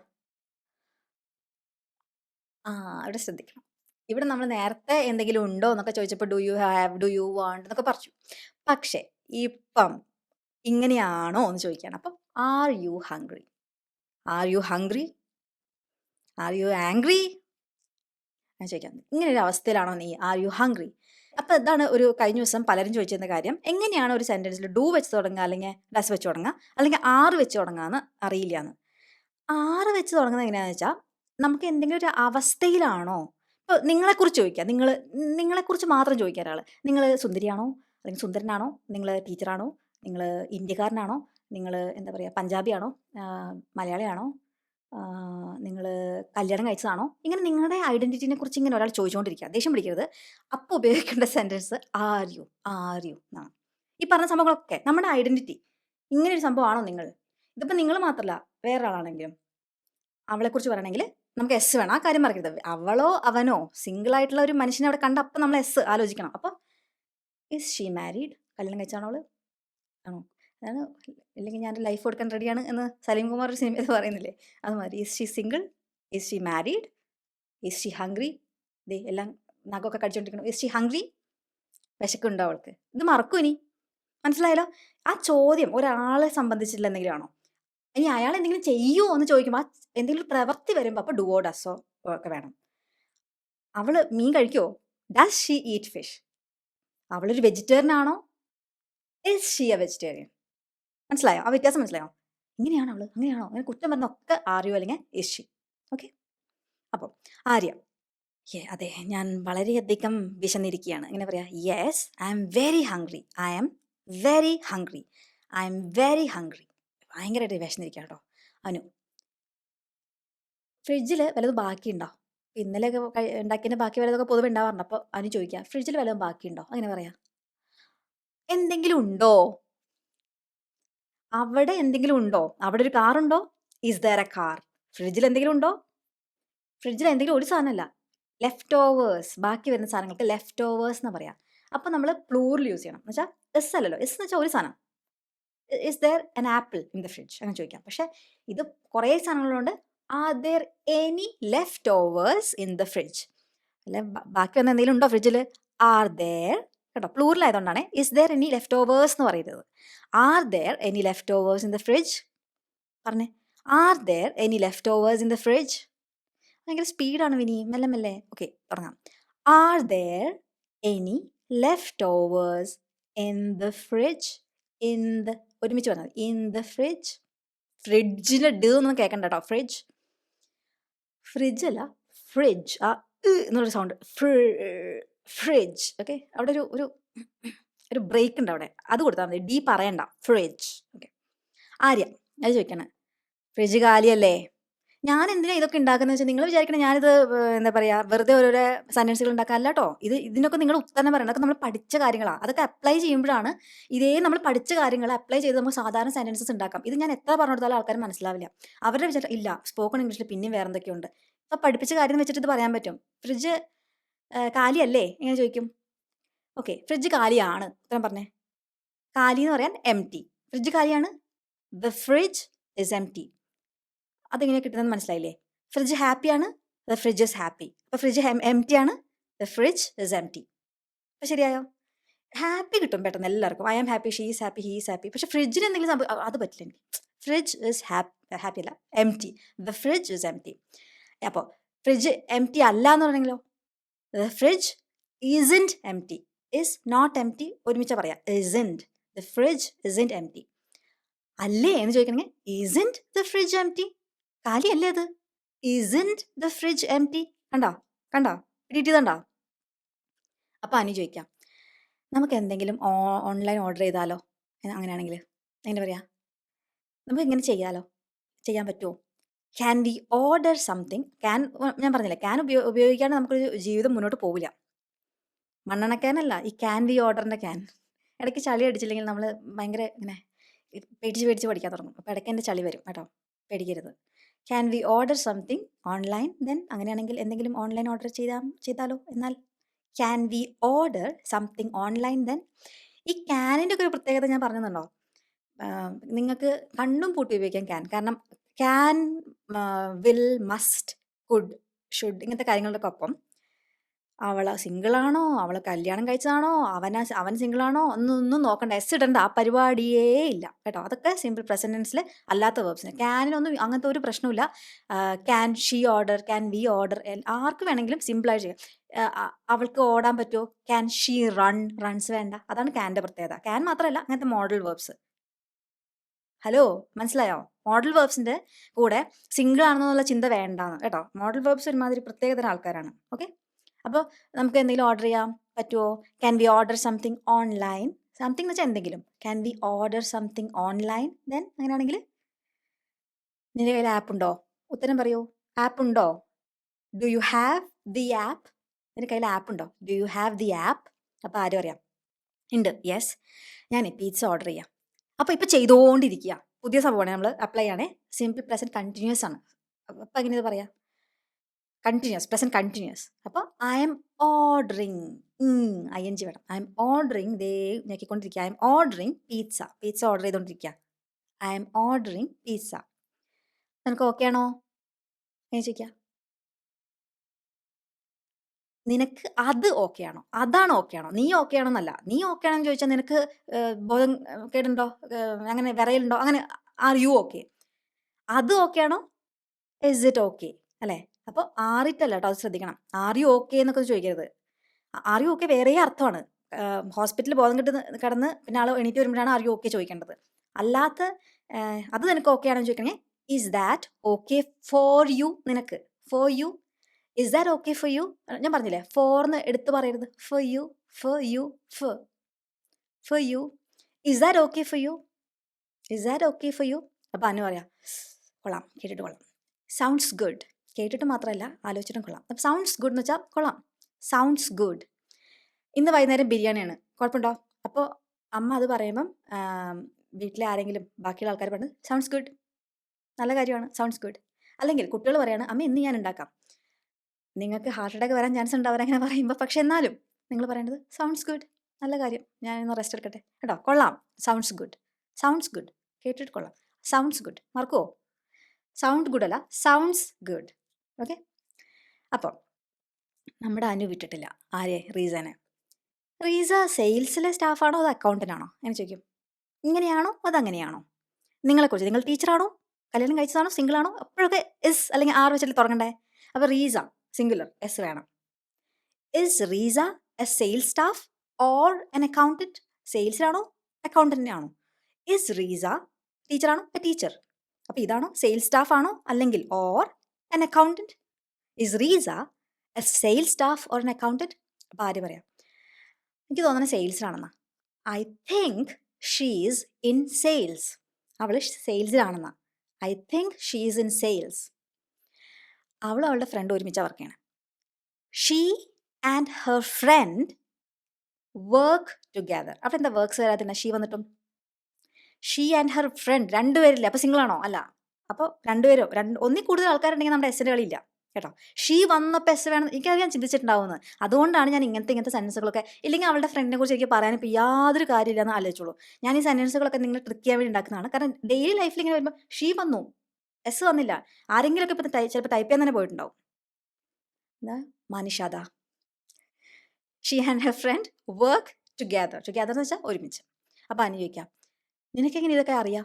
ഇവിടെ ശ്രദ്ധിക്കണം. ഇവിടെ നമ്മൾ നേരത്തെ എന്തെങ്കിലും ഉണ്ടോ എന്നൊക്കെ ചോദിച്ചപ്പോൾ do you have, do you want എന്നൊക്കെ പറഞ്ഞു. പക്ഷേ ഇപ്പം ഇങ്ങനെയാണോ എന്ന് ചോദിക്കുകയാണ്. അപ്പം are you hungry? Are you hungry? Are you angry? ഞാൻ ചോദിക്കാം, ഇങ്ങനെ ഒരു അവസ്ഥയിലാണോ നീ? Are you hungry? അപ്പോൾ ഇതാണ് ഒരു കഴിഞ്ഞ ദിവസം പലരും ചോദിച്ചിരുന്ന കാര്യം. എങ്ങനെയാണ് ഒരു സെൻറ്റൻസിൽ ഡു വെച്ച് തുടങ്ങുക, അല്ലെങ്കിൽ ഡസ് വെച്ച് തുടങ്ങുക, അല്ലെങ്കിൽ ആറ് വെച്ച് തുടങ്ങുക എന്ന് അറിയില്ല എന്ന്. ആറ് വെച്ച് തുടങ്ങുന്നത് എങ്ങനെയാണെന്ന് വെച്ചാൽ, നമുക്ക് എന്തെങ്കിലും ഒരു അവസ്ഥയിലാണോ, ഇപ്പോൾ നിങ്ങളെക്കുറിച്ച് ചോദിക്കുക, നിങ്ങളെക്കുറിച്ച് മാത്രം ചോദിക്കുക ഒരാൾ. നിങ്ങൾ സുന്ദരിയാണോ, അല്ലെങ്കിൽ സുന്ദരനാണോ, നിങ്ങൾ ടീച്ചറാണോ, നിങ്ങൾ ഇന്ത്യക്കാരനാണോ, നിങ്ങൾ എന്താ പറയുക പഞ്ചാബിയാണോ, മലയാളിയാണോ, നിങ്ങൾ കല്യാണം കഴിച്ചതാണോ, ഇങ്ങനെ നിങ്ങളുടെ ഐഡൻറ്റിറ്റിനെ കുറിച്ച് ഇങ്ങനെ ഒരാൾ ചോദിച്ചുകൊണ്ടിരിക്കുക. ദേഷ്യം പിടിക്കരുത്. അപ്പോൾ ഉപയോഗിക്കേണ്ട സെൻറ്റൻസ് ആർ യു എന്നാണ്. ഈ പറഞ്ഞ സംഭവങ്ങളൊക്കെ നമ്മുടെ ഐഡൻറ്റിറ്റി, ഇങ്ങനെ ഒരു സംഭവമാണോ നിങ്ങൾ? ഇതിപ്പോൾ നിങ്ങൾ മാത്രമല്ല, വേറൊരാളാണെങ്കിലും അവളെക്കുറിച്ച് പറയണമെങ്കിൽ നമുക്ക് എസ് വേണം. ആ കാര്യം മറക്കരുത്. അവളോ അവനോ സിംഗിൾ ആയിട്ടുള്ള ഒരു മനുഷ്യനെ അവിടെ കണ്ട അപ്പം നമ്മൾ എസ് ആലോചിക്കണം. അപ്പോൾ ഇസ് ഷീ മാരീഡ്? കല്യാണം കഴിച്ചാണോ അവൾ? ആണോ? അതാണ്, ഇല്ലെങ്കിൽ ഞാൻ ലൈഫ് കൊടുക്കാൻ റെഡിയാണ് എന്ന് സലീം കുമാർ ഒരു സിനിമയിൽ പറയുന്നില്ലേ, അത് മാതിരി. Is she single? Is she married? Is she hungry? ദേ എല്ലാം നഖമൊക്കെ കടിച്ചോണ്ടിരിക്കണം. Is she hungry? വിശക്കുണ്ടോ അവൾക്ക്? ഇത് മറക്കും ഇനി. മനസ്സിലായല്ലോ? ആ ചോദ്യം ഒരാളെ സംബന്ധിച്ചിട്ടുള്ള എന്തെങ്കിലും ആണോ? ഇനി അയാൾ എന്തെങ്കിലും ചെയ്യുമോ എന്ന് ചോദിക്കുമ്പോൾ എന്തെങ്കിലും പ്രവൃത്തി വരുമ്പോൾ അപ്പോൾ ഡുവോ ഡസോ ഒക്കെ വേണം. അവൾ മീൻ കഴിക്കുമോ? Does she eat fish? അവളൊരു വെജിറ്റേറിയൻ ആണോ? Is she a vegetarian? മനസ്സിലായോ? ആ വ്യത്യാസം മനസ്സിലായോ? ഇങ്ങനെയാണോ അവള്, അങ്ങനെയാണോ, അങ്ങനെ കുറ്റം പറഞ്ഞൊക്കെ ആർ യു അല്ലെങ്കിൽ ഇസ് ഷി. ഓക്കെ. അപ്പോൾ ആര്യ, അതെ, ഞാൻ വളരെയധികം വിശന്നിരിക്കുകയാണ്. എങ്ങനെ പറയാ? Yes, I am very hungry. I am very hungry. I am very hungry. ഭയങ്കരമായിട്ട് വിശന്നിരിക്കുക കേട്ടോ. അനു, ഫ്രിഡ്ജിൽ വല്ലതും ബാക്കിയുണ്ടോ? ഇന്നലെയൊക്കെ ഉണ്ടാക്കിയതിൻ്റെ ബാക്കി വല്ലതൊക്കെ പൊതുവെ ഉണ്ടാവാറുണ്ട്. അപ്പോൾ അനു ചോദിക്കുക, ഫ്രിഡ്ജിൽ വല്ലതും ബാക്കിയുണ്ടോ? അങ്ങനെ പറയാം. എന്തെങ്കിലും ഉണ്ടോ? അവിടെ എന്തെങ്കിലും ഉണ്ടോ? അവിടെ ഒരു കാറുണ്ടോ? Is there a car? ഫ്രിഡ്ജിൽ എന്തെങ്കിലും ഉണ്ടോ? ഫ്രിഡ്ജിൽ എന്തെങ്കിലും ഒരു സാധനമല്ല, ലെഫ്റ്റ് ഓവേഴ്സ്, ബാക്കി വരുന്ന സാധനങ്ങൾക്ക് ലെഫ്റ്റ് ഓവേഴ്സ് എന്ന് പറയാം. അപ്പം നമ്മൾ പ്ലൂറിൽ യൂസ് ചെയ്യണം. എന്ന് വെച്ചാൽ എസ് അല്ലല്ലോ, എസ് എന്ന് വെച്ചാൽ ഒരു സാധനം. Is there an apple in the fridge അങ്ങനെ ചോദിക്കാം. പക്ഷെ ഇത് കുറേ സാധനങ്ങളുണ്ട്. Are there any leftovers in the fridge? അല്ലെ, ബാക്കി വന്ന എന്തെങ്കിലും ഉണ്ടോ ഫ്രിഡ്ജിൽ? ആർ ദർ, കേട്ടോ, പ്ലൂറൽ ആയതുകൊണ്ടാണ് is there any leftovers എന്ന് പറയുന്നത്. Are there any leftovers in the fridge? പറഞ്ഞേ, are there any leftovers in the fridge? ഭയങ്കര സ്പീഡാണ് വിനി, മെല്ലെ മെല്ലെ. ഓക്കെ, തുടങ്ങാം. Are there any leftovers in the fridge? In the, ഒരുമിച്ച് പറഞ്ഞാൽ ഇൻ ദ ഫ്രിഡ്ജ്. ഫ്രിഡ്ജിന് ഡ ഒന്നും കേൾക്കണ്ട കേട്ടോ. ഫ്രിഡ്ജ്, ഫ്രിഡ്ജ് അല്ല, ഫ്രിഡ്ജ്. ആ എന്നൊരു സൗണ്ട്, ഫ്രിഡ്ജ്. ഓക്കെ, അവിടെ ഒരു ഒരു ഒരു ബ്രേക്ക് ഉണ്ട് അവിടെ, അത് കൊടുത്താൽ മതി. ഡി പറയണ്ട, ഫ്രിഡ്ജ്. ഓക്കെ. ആര്യ, അത് ചോദിക്കണേ, ഫ്രിഡ്ജ് കാലിയല്ലേ? ഞാൻ എന്തിനാ ഇതൊക്കെ ഉണ്ടാക്കുന്നത് വെച്ചാൽ നിങ്ങൾ വിചാരിക്കണം ഞാനിത് എന്താ പറയുക വെറുതെ ഓരോരോ സെൻറ്റൻസുകൾ ഉണ്ടാക്കാനല്ല കേട്ടോ. ഇതിനൊക്കെ നിങ്ങൾ ഉത്തരം പറയണം. അതൊക്കെ നമ്മൾ പഠിച്ച കാര്യങ്ങളാണ്. അതൊക്കെ അപ്ലൈ ചെയ്യുമ്പോഴാണ് ഇതേ നമ്മൾ പഠിച്ച കാര്യങ്ങൾ അപ്ലൈ ചെയ്ത് നമുക്ക് സാധാരണ സെൻറ്റൻസസ് ഉണ്ടാക്കാം. ഇത് ഞാൻ എത്ര പറഞ്ഞു കൊടുത്താലും ആൾക്കാർ മനസ്സിലാവില്ല. അവരുടെ വിചാരം ഇല്ല സ്പോക്കൺ ഇംഗ്ലീഷിൽ പിന്നെയും വേറെ എന്തൊക്കെയുണ്ട്. ഇപ്പം പഠിപ്പിച്ച കാര്യം വെച്ചിട്ട് ഇത് പറയാൻ പറ്റും. ഫ്രിഡ്ജ് കാലിയല്ലേ ഇങ്ങനെ ചോദിക്കും. ഓക്കെ, ഫ്രിഡ്ജ് കാലിയാണ്. ഉത്തരം പറഞ്ഞേ. കാലി എന്ന് പറയാൻ എം ടി. ഫ്രിഡ്ജ് കാലിയാണ്. The fridge is empty. അതെങ്ങനെ കിട്ടുന്നതെന്ന് മനസ്സിലായില്ലേ? ഫ്രിഡ്ജ് ഹാപ്പിയാണ്. The fridge is happy. അപ്പോൾ ഫ്രിഡ്ജ് എം ടി ആണ്. The fridge is empty. അപ്പോൾ ശരിയായോ? ഹാപ്പി കിട്ടും പെട്ടെന്ന് എല്ലാവർക്കും. I am happy, she is happy, he is happy. പക്ഷേ ഫ്രിഡ്ജിന് എന്തെങ്കിലും സംഭവം അത് പറ്റില്ല എനിക്ക്. ഫ്രിഡ്ജ് ഇസ് ഹാപ്പി അല്ല, empty. The fridge is empty. അപ്പോൾ ഫ്രിഡ്ജ് എം ടി അല്ല എന്ന് പറഞ്ഞെങ്കിലോ? The fridge isn't empty. Is not empty ഒരുമിച്ച് പറയാം. Isn't. The fridge isn't empty. അല്ലേ എന്ന് ചോദിക്കണമെങ്കിൽ isn't the fridge empty. കാലിയല്ലേ അത്? Isn't the fridge empty. കണ്ടോ പിടിയിട്ടതുണ്ടോ? അപ്പോൾ അനു ചോദിക്കാം, നമുക്ക് എന്തെങ്കിലും ഓൺലൈൻ ഓർഡർ ചെയ്താലോ? അങ്ങനെയാണെങ്കിൽ എങ്ങനെ പറയാം? നമുക്ക് ഇങ്ങനെ ചെയ്യാൻ പറ്റുമോ? Can we order something? Can, ഞാൻ പറഞ്ഞില്ലേ, ക്യാൻ ഉപയോഗിക്കാണ്ട് നമുക്കൊരു ജീവിതം മുന്നോട്ട് പോവില്ല. മണ്ണെണ്ണ ക്യാനല്ല, ഈ ക്യാൻ വി ഓർഡറിൻ്റെ ക്യാൻ. ഇടയ്ക്ക് ചളി അടിച്ചില്ലെങ്കിൽ നമ്മൾ ഭയങ്കര ഇങ്ങനെ പേടിച്ച് പഠിക്കാൻ തുടങ്ങും. അപ്പോൾ ഇടയ്ക്ക് എൻ്റെ ചളി വരും കേട്ടോ, പേടിക്കരുത്. Can we order something online? Then അങ്ങനെയാണെങ്കിൽ എന്തെങ്കിലും ഓൺലൈൻ ഓർഡർ ചെയ്താലോ? എന്നാൽ can we order something online? Then ഈ ക്യാനിൻ്റെ ഒക്കെ ഒരു പ്രത്യേകത ഞാൻ പറഞ്ഞുതന്നോ? നിങ്ങൾക്ക് കണ്ണും പൂട്ടി ഉപയോഗിക്കാം ക്യാൻ. കാരണം can, will, must, could, should ഇങ്ങനത്തെ കാര്യങ്ങളുടെ ഒപ്പം അവൾ സിംഗിളാണോ, അവൾ കല്യാണം കഴിച്ചതാണോ, അവൻ സിംഗിളാണോ ഒന്നും നോക്കണ്ട. എസ് ഇടണ്ട, ആ പരിപാടിയേ ഇല്ല കേട്ടോ. അതൊക്കെ സിമ്പിൾ പ്രസന്റ് ടെൻസിൽ അല്ലാത്ത വേർബ്സിന്. ക്യാനിനൊന്നും അങ്ങനത്തെ ഒരു പ്രശ്നമില്ല. Can she order, can we order, ആർക്ക് വേണമെങ്കിലും സിമ്പിളായിട്ട് ചെയ്യാം. അവൾക്ക് ഓടാൻ പറ്റുമോ? ക്യാൻ ഷീ റൺസ് വേണ്ട. അതാണ് ക്യാൻ്റെ പ്രത്യേകത. ക്യാൻ മാത്രമല്ല, അങ്ങനത്തെ മോഡൽ വേർബ്സ്. ഹലോ, മനസ്സിലായോ? മോഡൽ വേർബ്സിൻ്റെ കൂടെ സിംഗിൾ ആണെന്നുള്ള ചിന്ത വേണ്ടാന്ന് കേട്ടോ. മോഡൽ വേർബ്സ് ഒരുമാതിരി പ്രത്യേകതരം ആൾക്കാരാണ്. ഓക്കെ, അപ്പോൾ നമുക്ക് എന്തെങ്കിലും ഓർഡർ ചെയ്യാൻ പറ്റുമോ? Can we order something online? Something എന്ന് വെച്ചാൽ എന്തെങ്കിലും. Can we order something online? Then അങ്ങനെയാണെങ്കിൽ നിന്റെ കയ്യിൽ ആപ്പ് ഉണ്ടോ? ഉത്തരം പറയൂ. ആപ്പ് ഉണ്ടോ? Do you have the app? നിന്റെ കയ്യിൽ ആപ്പ് ഉണ്ടോ? Do you have the app? അപ്പോൾ ആരും അറിയാം, ഉണ്ട്. യെസ്, ഞാൻ പിസ്സ ഓർഡർ ചെയ്യാം. അപ്പോൾ ഇപ്പോൾ ചെയ്തുകൊണ്ടിരിക്കുക, പുതിയ സംഭവമാണ് നമ്മൾ അപ്ലൈ ചെയ്യണേ. സിമ്പിൾ പ്രസൻറ്റ് കണ്ടിന്യൂസ് ആണ്. അപ്പോൾ എങ്ങനെ ഇത് പറയാം? Continuous, present continuous. അപ്പോൾ ഐ എം ഓർഡറിങ്, ING വേണം. ഐ എം ഓർഡറിങ്, ദേ ഞെക്കിക്കൊണ്ടിരിക്കുക. I'm ordering pizza order ചെയ്തുകൊണ്ടിരിക്കുക. I'm ordering pizza. നിനക്ക് ഓക്കെ ആണോ? ഞാൻ ചോദിക്കുക, നിനക്ക് അത് ഓക്കെ ആണോ? അതാണ് ഓക്കെ ആണോ? നീ ഓക്കെ ആണോ എന്നല്ല. നീ ഓക്കെ ആണെന്ന് ചോദിച്ചാൽ നിനക്ക് ബോധം കേടുണ്ടോ, അങ്ങനെ വിറയലുണ്ടോ, അങ്ങനെ ആർ യു ഓക്കെ? അത് ഓക്കെ ആണോ? ഇസ് ഇറ്റ് ഓക്കെ അല്ലേ? അപ്പോൾ ആറിറ്റല്ല കേട്ടോ, അത് ശ്രദ്ധിക്കണം. ആർ യു ഓക്കെ എന്നൊക്കെ ചോദിക്കരുത്. ആർ യു ഓക്കെ വേറെ അർത്ഥമാണ്. ഹോസ്പിറ്റലിൽ ബോധം കിടന്ന് പിന്നെ ആൾ എണീറ്റ് വരുമ്പോഴാണ് ആർ യു ഓക്കെ ചോദിക്കേണ്ടത്. അല്ലാത്ത അത് നിനക്ക് ഓക്കെ ആണെന്ന് ചോദിക്കണേ, is that okay for you? നിനക്ക് for you, is that okay for you? ഞാൻ പറഞ്ഞില്ലേ ഫോർന്ന് എടുത്ത് പറയരുത്. For you, for you, for you, is that okay for you? Is that okay for you? അപ്പം അനു പറയാം, കൊള്ളാം, കേട്ടിട്ട് കൊള്ളാം. Sounds good. കേട്ടിട്ട് മാത്രമല്ല ആലോചിച്ചിട്ടും കൊള്ളാം. അപ്പം സൗണ്ട്സ് ഗുഡ് എന്ന് വെച്ചാൽ കൊള്ളാം, സൗണ്ട്സ് ഗുഡ്. ഇന്ന് വൈകുന്നേരം ബിരിയാണിയാണ്, കുഴപ്പമുണ്ടോ? അപ്പോൾ അമ്മ അത് പറയുമ്പം വീട്ടിലെ ആരെങ്കിലും ബാക്കിയുള്ള ആൾക്കാർ പറഞ്ഞു സൗണ്ട്സ് ഗുഡ്, നല്ല കാര്യമാണ്, സൗണ്ട്സ് ഗുഡ്. അല്ലെങ്കിൽ കുട്ടികൾ പറയാണ് അമ്മ ഇന്ന് ഞാൻ ഉണ്ടാക്കാം. നിങ്ങൾക്ക് ഹാർട്ട് അറ്റാക്ക് വരാൻ ചാൻസ് ഉണ്ട് അവരങ്ങനെ പറയുമ്പോൾ. പക്ഷെ എന്നാലും നിങ്ങൾ പറയേണ്ടത് സൗണ്ട്സ് ഗുഡ്, നല്ല കാര്യം, ഞാൻ ഇന്ന് റെസ്റ്റ് എടുക്കട്ടെ കേട്ടോ, കൊള്ളാം, സൗണ്ട്സ് ഗുഡ്, സൗണ്ട്സ് ഗുഡ്, കേട്ടിട്ട് കൊള്ളാം, സൗണ്ട്സ് ഗുഡ്. മറക്കുമോ? സൗണ്ട് ഗുഡ് അല്ല, സൗണ്ട്സ് ഗുഡ്. ഓക്കെ. അപ്പോൾ നമ്മുടെ അനു വിട്ടിട്ടില്ല ആരെ? റീസനെ. റീസ സെയിൽസിലെ സ്റ്റാഫാണോ അതോ അക്കൗണ്ടൻ്റാണോ എന്ന് ചോദിക്കും. ഇങ്ങനെയാണോ അതങ്ങനെയാണോ? നിങ്ങളെക്കുറിച്ച്, നിങ്ങൾ ടീച്ചറാണോ, കല്യാണം കഴിച്ചതാണോ, സിംഗിളാണോ? അപ്പോഴൊക്കെ എസ് അല്ലെങ്കിൽ ആർ വെച്ചിട്ട് തുടങ്ങണ്ടേ. അപ്പോൾ റീസ സിംഗുലർ, എസ് വേണം. Is Risa a sales staff or an accountant? സെയിൽസിലാണോ അക്കൗണ്ടൻ്റാണോ? ഇസ് റീസ ടീച്ചറാണോ? A teacher. അപ്പോൾ ഇതാണോ സെയിൽസ് സ്റ്റാഫ് ആണോ അല്ലെങ്കിൽ or an accountant? Is Risa a sales staff or an accountant? അപ്പോൾ ആര് പറയാം? എനിക്ക് തോന്നുന്നത് സെയിൽസിലാണെന്നാ. I think she's in sales. അവൾ സെയിൽസിലാണെന്നാ. I think she's in sales. അവളും അവളുടെ ഫ്രണ്ട് ഒരുമിച്ച് വർക്ക് ചെയ്യണം. She and her friend work together. അവിടെ എന്താ വർക്ക്സ് വരാതില്ല? ഷീ വന്നിട്ടും ഷീ ആൻഡ് ഹെർ ഫ്രണ്ട് രണ്ടുപേരില്ലേ? അപ്പോൾ സിംഗിളാണോ? അല്ല. അപ്പോൾ രണ്ടുപേരോ ഒന്നിൽ കൂടുതൽ ആൾക്കാരുണ്ടെങ്കിൽ നമ്മുടെ എസ്സിൻ്റെ കളിയില്ല കേട്ടോ. ഷീ വന്നപ്പോൾ എസ് വേണം. എനിക്കറിയാൻ ചിന്തിച്ചിട്ടുണ്ടാവുന്നത്. അതുകൊണ്ടാണ് ഞാൻ ഇങ്ങനത്തെ സെൻറ്റൻസുകളൊക്കെ, ഇല്ലെങ്കിൽ അവളുടെ ഫ്രണ്ടിനെ കുറിച്ച് എനിക്ക് പറയാൻ ഇപ്പോൾ യാതൊരു കാര്യമില്ലെന്ന് ആലോചിച്ചോളൂ. ഞാൻ ഈ സെൻറ്റൻസുകളൊക്കെ നിങ്ങൾ ട്രിക്ക് ചെയ്യാൻ വേണ്ടി ഉണ്ടാക്കുന്നതാണ്. കാരണം ഡെയിലി ലൈഫിൽ ഇങ്ങനെ വരുമ്പോൾ ഷീ വന്നു, എസ് വന്നില്ല, ആരെങ്കിലുമൊക്കെ ഇപ്പോൾ ചിലപ്പോൾ ടൈപ്പ് ചെയ്യാൻ തന്നെ പോയിട്ടുണ്ടാവും. എന്താ Manishada? She and her friend work together. Together എന്ന് വെച്ചാൽ ഒരുമിച്ച്. അപ്പോൾ അനു ചോദിക്കാം, നിനക്കെങ്ങനെ ഇതൊക്കെ അറിയാം?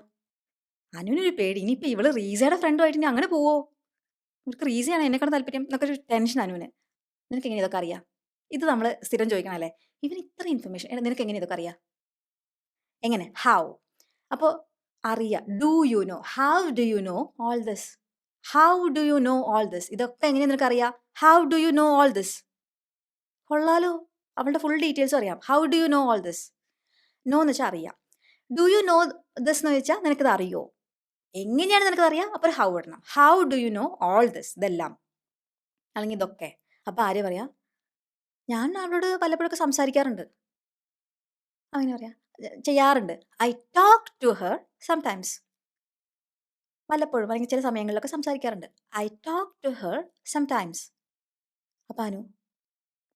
അനുവിനൊരു പേടി, ഇനിയിപ്പോൾ ഇവള് റീസയുടെ ഫ്രണ്ടുമായിട്ട് ഇനി അങ്ങനെ പോവോ? ഇവർക്ക് റീസയാണ് എന്നെക്കാളും താല്പര്യം എന്നൊക്കെ ഒരു ടെൻഷൻ അനുവിന്. നിനക്ക് എങ്ങനെ ഇതൊക്കെ അറിയാം? ഇത് നമ്മൾ സ്ഥിരം ചോദിക്കണമല്ലേ. ഇവന് ഇത്ര ഇൻഫർമേഷൻ, നിനക്ക് എങ്ങനെ ഇതൊക്കെ അറിയാം? എങ്ങനെ? ഹൗ. അപ്പോൾ അറിയാം. Do you know? How do you know all this? How do you know all this? ഇതൊക്കെ എങ്ങനെയാണ് നിനക്ക് അറിയാം? How do you know all this? കൊള്ളാലോ, അവളുടെ ഫുൾ ഡീറ്റെയിൽസും അറിയാം. How do you know all this? Know എന്ന് വെച്ചാൽ അറിയാം. ഡു യു നോ ദിസ് എന്ന് വെച്ചാൽ നിനക്കിത് അറിയോ? എങ്ങനെയാണ് നിനക്കത് അറിയാം? അപ്പോൾ ഹൗ ഇടണം. How do you know all this? ഇതെല്ലാം അല്ലെങ്കിൽ ഇതൊക്കെ. അപ്പോൾ ആര് പറയാം? ഞാൻ അവളോട് പലപ്പോഴൊക്കെ സംസാരിക്കാറുണ്ട്. അങ്ങനെ പറയാം, ചെയ്യാറുണ്ട്. I talk to her sometimes. വല്ലപ്പോഴും അല്ലെങ്കിൽ ചില സമയങ്ങളിലൊക്കെ സംസാരിക്കാറുണ്ട്. I talk to her sometimes. അപ്പോൾ അനു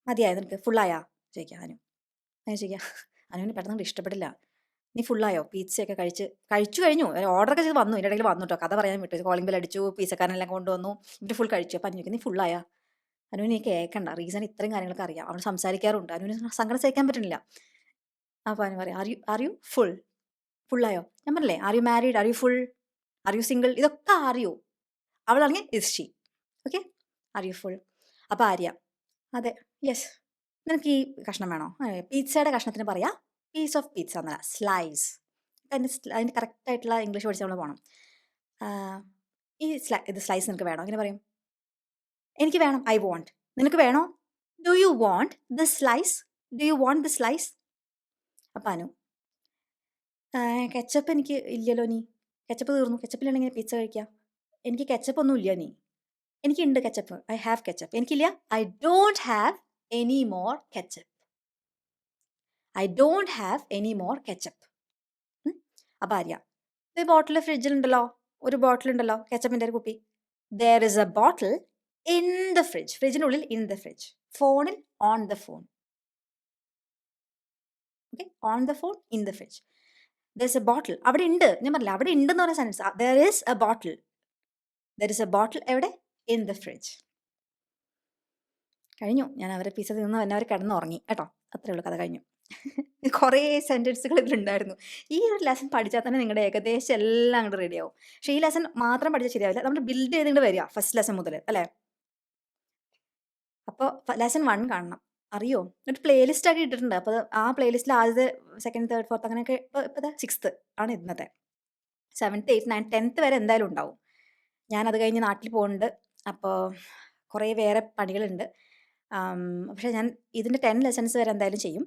മതിയായോ നിനക്ക്? ഫുള്ളായാ ചോദിക്കാം അനു. അങ്ങനെ ചോദിക്കാം. അനുവിന് പെട്ടെന്ന് ഇഷ്ടപ്പെടില്ല. നീ ഫുള്ളായോ? പിസയൊക്കെ കഴിച്ചു കഴിഞ്ഞു, ഓർഡറൊക്കെ ചെയ്ത് വന്നു, ഇതിൻ്റെ ഇടയിൽ വന്നു കേട്ടോ, കഥ പറയാൻ വിട്ടു. കോളിംഗ് ബെൽ അടിച്ചു, പിസക്കാരനെല്ലാം കൊണ്ടുവന്നു, ഇവർ ഫുൾ കഴിച്ചു. അപ്പം അനു നീ ഫുള്ളായാ? അനുവിന് നീ കേൾക്കണ്ട, റീസൺ ഇത്രയും കാര്യങ്ങളൊക്കെ അറിയാം, അവൾ സംസാരിക്കാറുണ്ട്, അനുവിന് സങ്കടം സഹിക്കാൻ പറ്റുന്നില്ല. അപ്പോൾ അനു പറയാം, ആർ യു ഫുള്ളായോ? ഞാൻ പറഞ്ഞില്ലേ, are you married, are you full, are you single, ഇതൊക്കെ അറിയൂ. അവളാണെങ്കിൽ is she. Okay, are you full? അപ്പോൾ ആര്യ, അതെ, യെസ്. നിനക്ക് ഈ കഷ്ണം വേണോ? പിzzയുടെ കഷ്ണത്തിന് പറയാം പീസ് ഓഫ് പിസ്സ എന്നല്ല, സ്ലൈസ്. അതിൻ്റെ കറക്റ്റായിട്ടുള്ള ഇംഗ്ലീഷ് പഠിച്ച് നമ്മൾ പോകണം. ഇത് സ്ലൈസ് നിനക്ക് വേണോ? ഇങ്ങനെ പറയും. എനിക്ക് വേണം, ഐ വോണ്ട്. നിനക്ക് വേണോ? Do you want the slice? Do you want the slice? അപ്പം അനു, കെച്ചപ്പ് എനിക്ക് ഇല്ലല്ലോ നീ, കെച്ചപ്പ് തീർന്നു, കെച്ചപ്പിലാണെങ്കിൽ പിസ്സ കഴിക്കാം. എനിക്ക് കെച്ചപ്പ് ഒന്നും ഇല്ല നീ. എനിക്കുണ്ട് കെച്ചപ്പ്, ഐ ഹാവ് കെച്ചപ്പ്. എനിക്കില്ല, I don't have any more ketchup. I don't have any more ketchup. അപ്പം ആര്യ, ഈ ബോട്ടിൽ ഫ്രിഡ്ജിലുണ്ടല്ലോ, ഒരു ബോട്ടിലുണ്ടല്ലോ കെച്ചപ്പിൻ്റെ ഒരു കുപ്പി. There is a bottle in the fridge. ഫ്രിഡ്ജിനുള്ളിൽ ഇൻ ദ ഫ്രിഡ്ജ്. ഫോണിൽ on the phone. Okay, on the phone, in the fridge. There is a bottle. അവിടെ ഉണ്ട്, ഞാൻ പറഞ്ഞില്ല അവിടെ ഉണ്ടെന്ന് പറയുന്ന sentence. There is a bottle. There is a bottle എവിടെ? In the fridge. കഴിഞ്ഞു. ഞാൻ അവരെ പിസ്സ തിന്ന് തന്നെ അവർ കിടന്നുറങ്ങി കേട്ടോ. അത്രേ ഉള്ളൂ, കഥ കഴിഞ്ഞു. കുറേ സെൻറ്റൻസുകൾ ഇതിലുണ്ടായിരുന്നു. ഈ ഒരു ലെസൺ പഠിച്ചാൽ തന്നെ നിങ്ങളുടെ ഏകദേശം എല്ലാം അങ്ങോട്ട് റെഡിയാവും. പക്ഷേ ഈ ലെസൺ മാത്രം പഠിച്ചാൽ ശരിയാവില്ല, നമ്മൾ ബിൽഡ് ചെയ്തുകൊണ്ട് വരിക ഫസ്റ്റ് ലെസൺ മുതൽ, അല്ലേ? അപ്പോൾ ലെസൺ 1 കാണണം, അറിയോ? എന്നിട്ട് പ്ലേലിസ്റ്റ് ആക്കി ഇട്ടിട്ടുണ്ട്. അപ്പോൾ ആ പ്ലേലിസ്റ്റിൽ ആദ്യത്തെ, സെക്കൻഡ്, തേർഡ്, ഫോർത്ത് അങ്ങനെയൊക്കെ. ഇപ്പോൾ 6th ആണ് ഇന്നത്തെ. 7th, 8th, 9th, 10th വരെ എന്തായാലും ഉണ്ടാവും. ഞാനത് കഴിഞ്ഞ് നാട്ടിൽ പോകുന്നുണ്ട്. അപ്പോൾ കുറേ വേറെ പണികളുണ്ട്. പക്ഷേ ഞാൻ ഇതിൻ്റെ 10 ലെസൺസ് വരെ എന്തായാലും ചെയ്യും.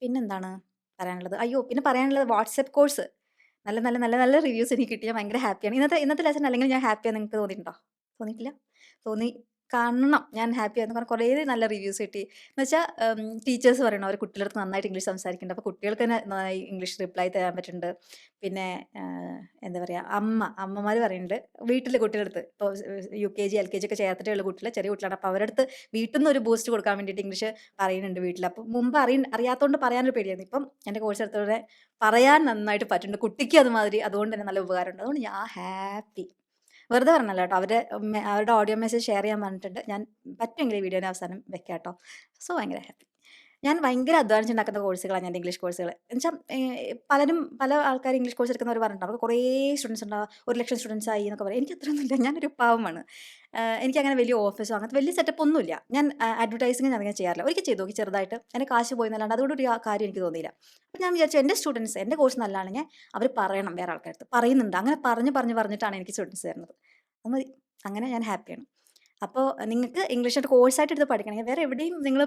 പിന്നെന്താണ് പറയാനുള്ളത്? അയ്യോ! പിന്നെ പറയാനുള്ളത് വാട്ട്സ്ആപ്പ് കോഴ്സ്. നല്ല നല്ല നല്ല നല്ല റിവ്യൂസ് എനിക്ക് കിട്ടി. ഞാൻ ഭയങ്കര ഹാപ്പിയാണ്. ഇന്നത്തെ ലെസൺ അല്ലെങ്കിൽ ഞാൻ ഹാപ്പിയാന്ന് നിങ്ങൾക്ക് തോന്നിയിട്ടുണ്ടോ? തോന്നിയിട്ടില്ല? തോന്നി കാണണം. ഞാൻ ഹാപ്പിയായിരുന്നു. കാരണം കുറേ നല്ല റിവ്യൂസ് കിട്ടി. എന്നുവെച്ചാൽ ടീച്ചേഴ്സ് പറയണം അവർ കുട്ടികളുടെ അടുത്ത് നന്നായിട്ട് ഇംഗ്ലീഷ് സംസാരിക്കുന്നുണ്ട്. അപ്പോൾ കുട്ടികൾക്ക് തന്നെ നന്നായി ഇംഗ്ലീഷ് റിപ്ലൈ തരാൻ പറ്റുന്നുണ്ട്. പിന്നെ എന്താ പറയുക, അമ്മമാർ പറയുന്നുണ്ട് വീട്ടിലെ കുട്ടികളുടെ അടുത്ത് ഇപ്പോൾ UKG, LKG ഒക്കെ ചേർത്തിട്ടുള്ള കുട്ടികൾ ചെറിയ കുട്ടികളാണ്. അപ്പോൾ അവരുടെ അടുത്ത് വീട്ടിൽ നിന്ന് ഒരു ബൂസ്റ്റ് കൊടുക്കാൻ വേണ്ടിയിട്ട് ഇംഗ്ലീഷ് പറയുന്നുണ്ട് വീട്ടിൽ. അപ്പോൾ മുമ്പ് അറിയാത്തതുകൊണ്ട് പറയാനൊരു പേടിയായിരുന്നു. ഇപ്പം എൻ്റെ കോഴ്സ് എടുത്തതോടെ പറയാൻ നന്നായിട്ട് പറ്റുന്നുണ്ട്. കുട്ടിക്ക് അതുമാതിരി അതുകൊണ്ട് തന്നെ നല്ല ഉപകാരമുണ്ട്. അതുകൊണ്ട് ഞാൻ ഹാപ്പി. വെറുതെ പറഞ്ഞല്ല കേട്ടോ. അവരുടെ ഓഡിയോ മെസ്സേജ് ഷെയർ ചെയ്യാൻ പറഞ്ഞിട്ടുണ്ട്. ഞാൻ പറ്റുമെങ്കിൽ ഈ വീഡിയോയുടെ അവസാനം വെക്കാം കേട്ടോ. സോ ഭയങ്കര ഹാപ്പി. ഞാൻ ഭയങ്കര അധ്വാനിച്ചുണ്ടാക്കുന്ന കോഴ്സുകളാണ് ഞാൻ ഇംഗ്ലീഷ് കോഴ്സുകൾ. എന്നുവെച്ചാൽ പല ആൾക്കാർ ഇംഗ്ലീഷ് കോഴ്സ് എടുക്കുന്നവർ പറഞ്ഞിട്ടുണ്ടാവും അവർക്ക് കുറേ സ്റ്റുഡൻസ് ഉണ്ടാവും, 1,00,000 സ്റ്റുഡൻസ് ആയി എന്നൊക്കെ പറയും. എനിക്ക് അത്രയൊന്നുമില്ല. ഞാനൊരു പാവമാണ്. എനിക്കങ്ങനെ വലിയ ഓഫീസോ അങ്ങനത്തെ വലിയ സെറ്റപ്പ് ഒന്നുമില്ല. ഞാൻ അഡ്വർടൈസിങ് അധികം ചെയ്യാറില്ല. ഒരിക്കൽ ചെയ്തു നോക്കി ചെറുതായിട്ട്. എൻ്റെ കാശ് പോയി എന്നല്ലാണ്ട് അതുകൊണ്ടൊരു കാര്യം എനിക്ക് തോന്നിയില്ല. അപ്പം ഞാൻ വിചാരിച്ചു എൻ്റെ സ്റ്റുഡൻസ് എൻ്റെ കോഴ്സ് നല്ലതാണെങ്കിൽ അവർ പറയണം വേറെ ആൾക്കാരടുത്ത്. പറയുന്നുണ്ട്. അങ്ങനെ പറഞ്ഞിട്ടാണ് എനിക്ക് സ്റ്റുഡൻസ് തരുന്നത്. അത് മതി. അങ്ങനെ ഞാൻ ഹാപ്പിയാണ്. അപ്പോൾ നിങ്ങൾക്ക് ഇംഗ്ലീഷായിട്ട് കോഴ്സായിട്ട് എടുത്ത് പഠിക്കണമെങ്കിൽ വേറെ എവിടെയും നിങ്ങൾ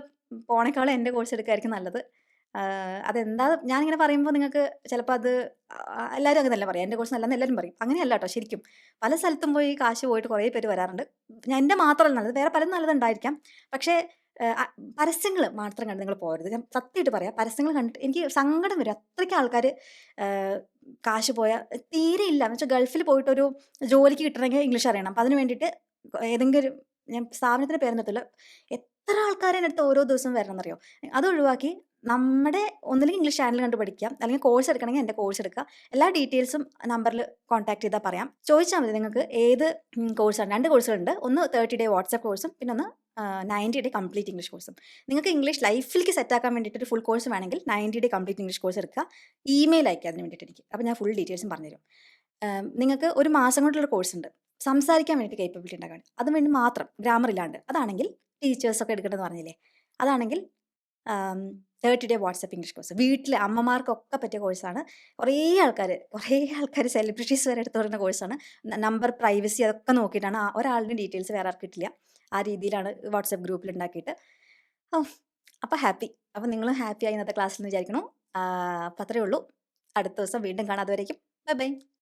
പോണേക്കാളും എൻ്റെ കോഴ്സ് എടുക്കുകയായിരിക്കും നല്ലത്. അതെന്താ ഞാനിങ്ങനെ പറയുമ്പോൾ നിങ്ങൾക്ക് ചിലപ്പോൾ അത് എല്ലാവരും അങ്ങനെയല്ല പറയും. എൻ്റെ കോഴ്സ് നല്ലതെന്ന് എല്ലാവരും പറയും. അങ്ങനെയല്ല കേട്ടോ ശരിക്കും. പല സ്ഥലത്തും പോയി കാശ് പോയിട്ട് കുറേ പേര് വരാറുണ്ട്. എൻ്റെ മാത്രമല്ല നല്ലത്. വേറെ പലതും നല്ലതുണ്ടായിരിക്കാം. പക്ഷേ പരസ്യങ്ങൾ മാത്രം കണ്ട് നിങ്ങൾ പോകരുത്. ഞാൻ സത്യമായിട്ട് പറയാം. പരസ്യങ്ങൾ കണ്ടിട്ട് എനിക്ക് സങ്കടം വരും. അത്രയ്ക്ക് ആൾക്കാർ കാശ് പോയാൽ തീരെയില്ല. എന്ന് വെച്ചാൽ ഗൾഫിൽ പോയിട്ടൊരു ജോലിക്ക് കിട്ടണമെങ്കിൽ ഇംഗ്ലീഷ് അറിയണം. അപ്പം അതിന് വേണ്ടിയിട്ട് ഏതെങ്കിലും ഞാൻ സ്ഥാപനത്തിൻ്റെ പേരൊന്നും എത്തില്ല. എത്ര ആൾക്കാരെ എൻ്റെ അടുത്ത് ഓരോ ദിവസവും വരണമെന്നറിയോ? അത് ഒഴിവാക്കി നമ്മുടെ ഒന്നുകിൽ ഇംഗ്ലീഷ് ചാനൽ കണ്ട് പഠിക്കാം, അല്ലെങ്കിൽ കോഴ്സ് എടുക്കണമെങ്കിൽ എൻ്റെ കോഴ്സ് എടുക്കുക. എല്ലാ ഡീറ്റെയിൽസും നമ്പറിൽ കോൺടാക്ട് ചെയ്താൽ പറയാം. ചോദിച്ചാൽ മതി നിങ്ങൾക്ക് ഏത് കോഴ്സാണ്. 2 കോഴ്സുകളുണ്ട്. ഒന്ന് 30 ഡേ വാട്സ്ആപ്പ് കോഴ്സും പിന്നെ ഒന്ന് 90 ഡേ കംപ്ലീറ്റ് ഇംഗ്ലീഷ് കോഴ്സും. നിങ്ങൾക്ക് ഇംഗ്ലീഷ് ലൈഫിലേക്ക് സെറ്റാക്കാൻ വേണ്ടിയിട്ട് ഒരു ഫുൾ കോഴ്സ് വേണമെങ്കിൽ 90 ഡേ കംപ്ലീറ്റ് ഇംഗ്ലീഷ് കോഴ്സ് എടുക്കുക. ഇമെയിൽ അയക്കുക അതിന് വേണ്ടിയിട്ട് എനിക്ക്. അപ്പോൾ ഞാൻ ഫുൾ ഡീറ്റെയിൽസും പറഞ്ഞുതരും. നിങ്ങൾക്ക് ഒരു മാസം കൊണ്ടുള്ള കോഴ്സ് ഉണ്ട്. സംസാരിക്കാൻ വേണ്ടിയിട്ട് കേപ്പബിലിറ്റി ഉണ്ടാക്കാൻ. അതിന് വേണ്ടി മാത്രം ഗ്രാമർ ഇല്ലാണ്ട്. അതാണെങ്കിൽ ടീച്ചേഴ്സൊക്കെ എടുക്കേണ്ടതെന്ന് പറഞ്ഞില്ലേ, അതാണെങ്കിൽ 30 ഡേ വാട്സ്ആപ്പ് ഇംഗ്ലീഷ് കോഴ്സ്. വീട്ടിലെ അമ്മമാർക്കൊക്കെ പറ്റിയ കോഴ്സാണ്. കുറേ ആൾക്കാർ സെലിബ്രിറ്റീസ് വരെ എടുത്ത് പറയുന്ന കോഴ്സാണ്. നമ്പർ പ്രൈവസി അതൊക്കെ നോക്കിയിട്ടാണ്. ഒരാളുടെ ഡീറ്റെയിൽസ് വേറെ ആർക്കും കിട്ടില്ല. ആ രീതിയിലാണ് വാട്സ്ആപ്പ് ഗ്രൂപ്പിൽ ഉണ്ടാക്കിയിട്ട്. അപ്പോൾ ഹാപ്പി. അപ്പോൾ നിങ്ങളും ഹാപ്പിയായി ഇന്നത്തെ ക്ലാസ്സിൽ എന്ന് വിചാരിക്കണം. അപ്പോൾ അത്രയേ ഉള്ളൂ. അടുത്ത ദിവസം വീണ്ടും കാണാം. അതുവരേക്കും ബൈ ബൈ.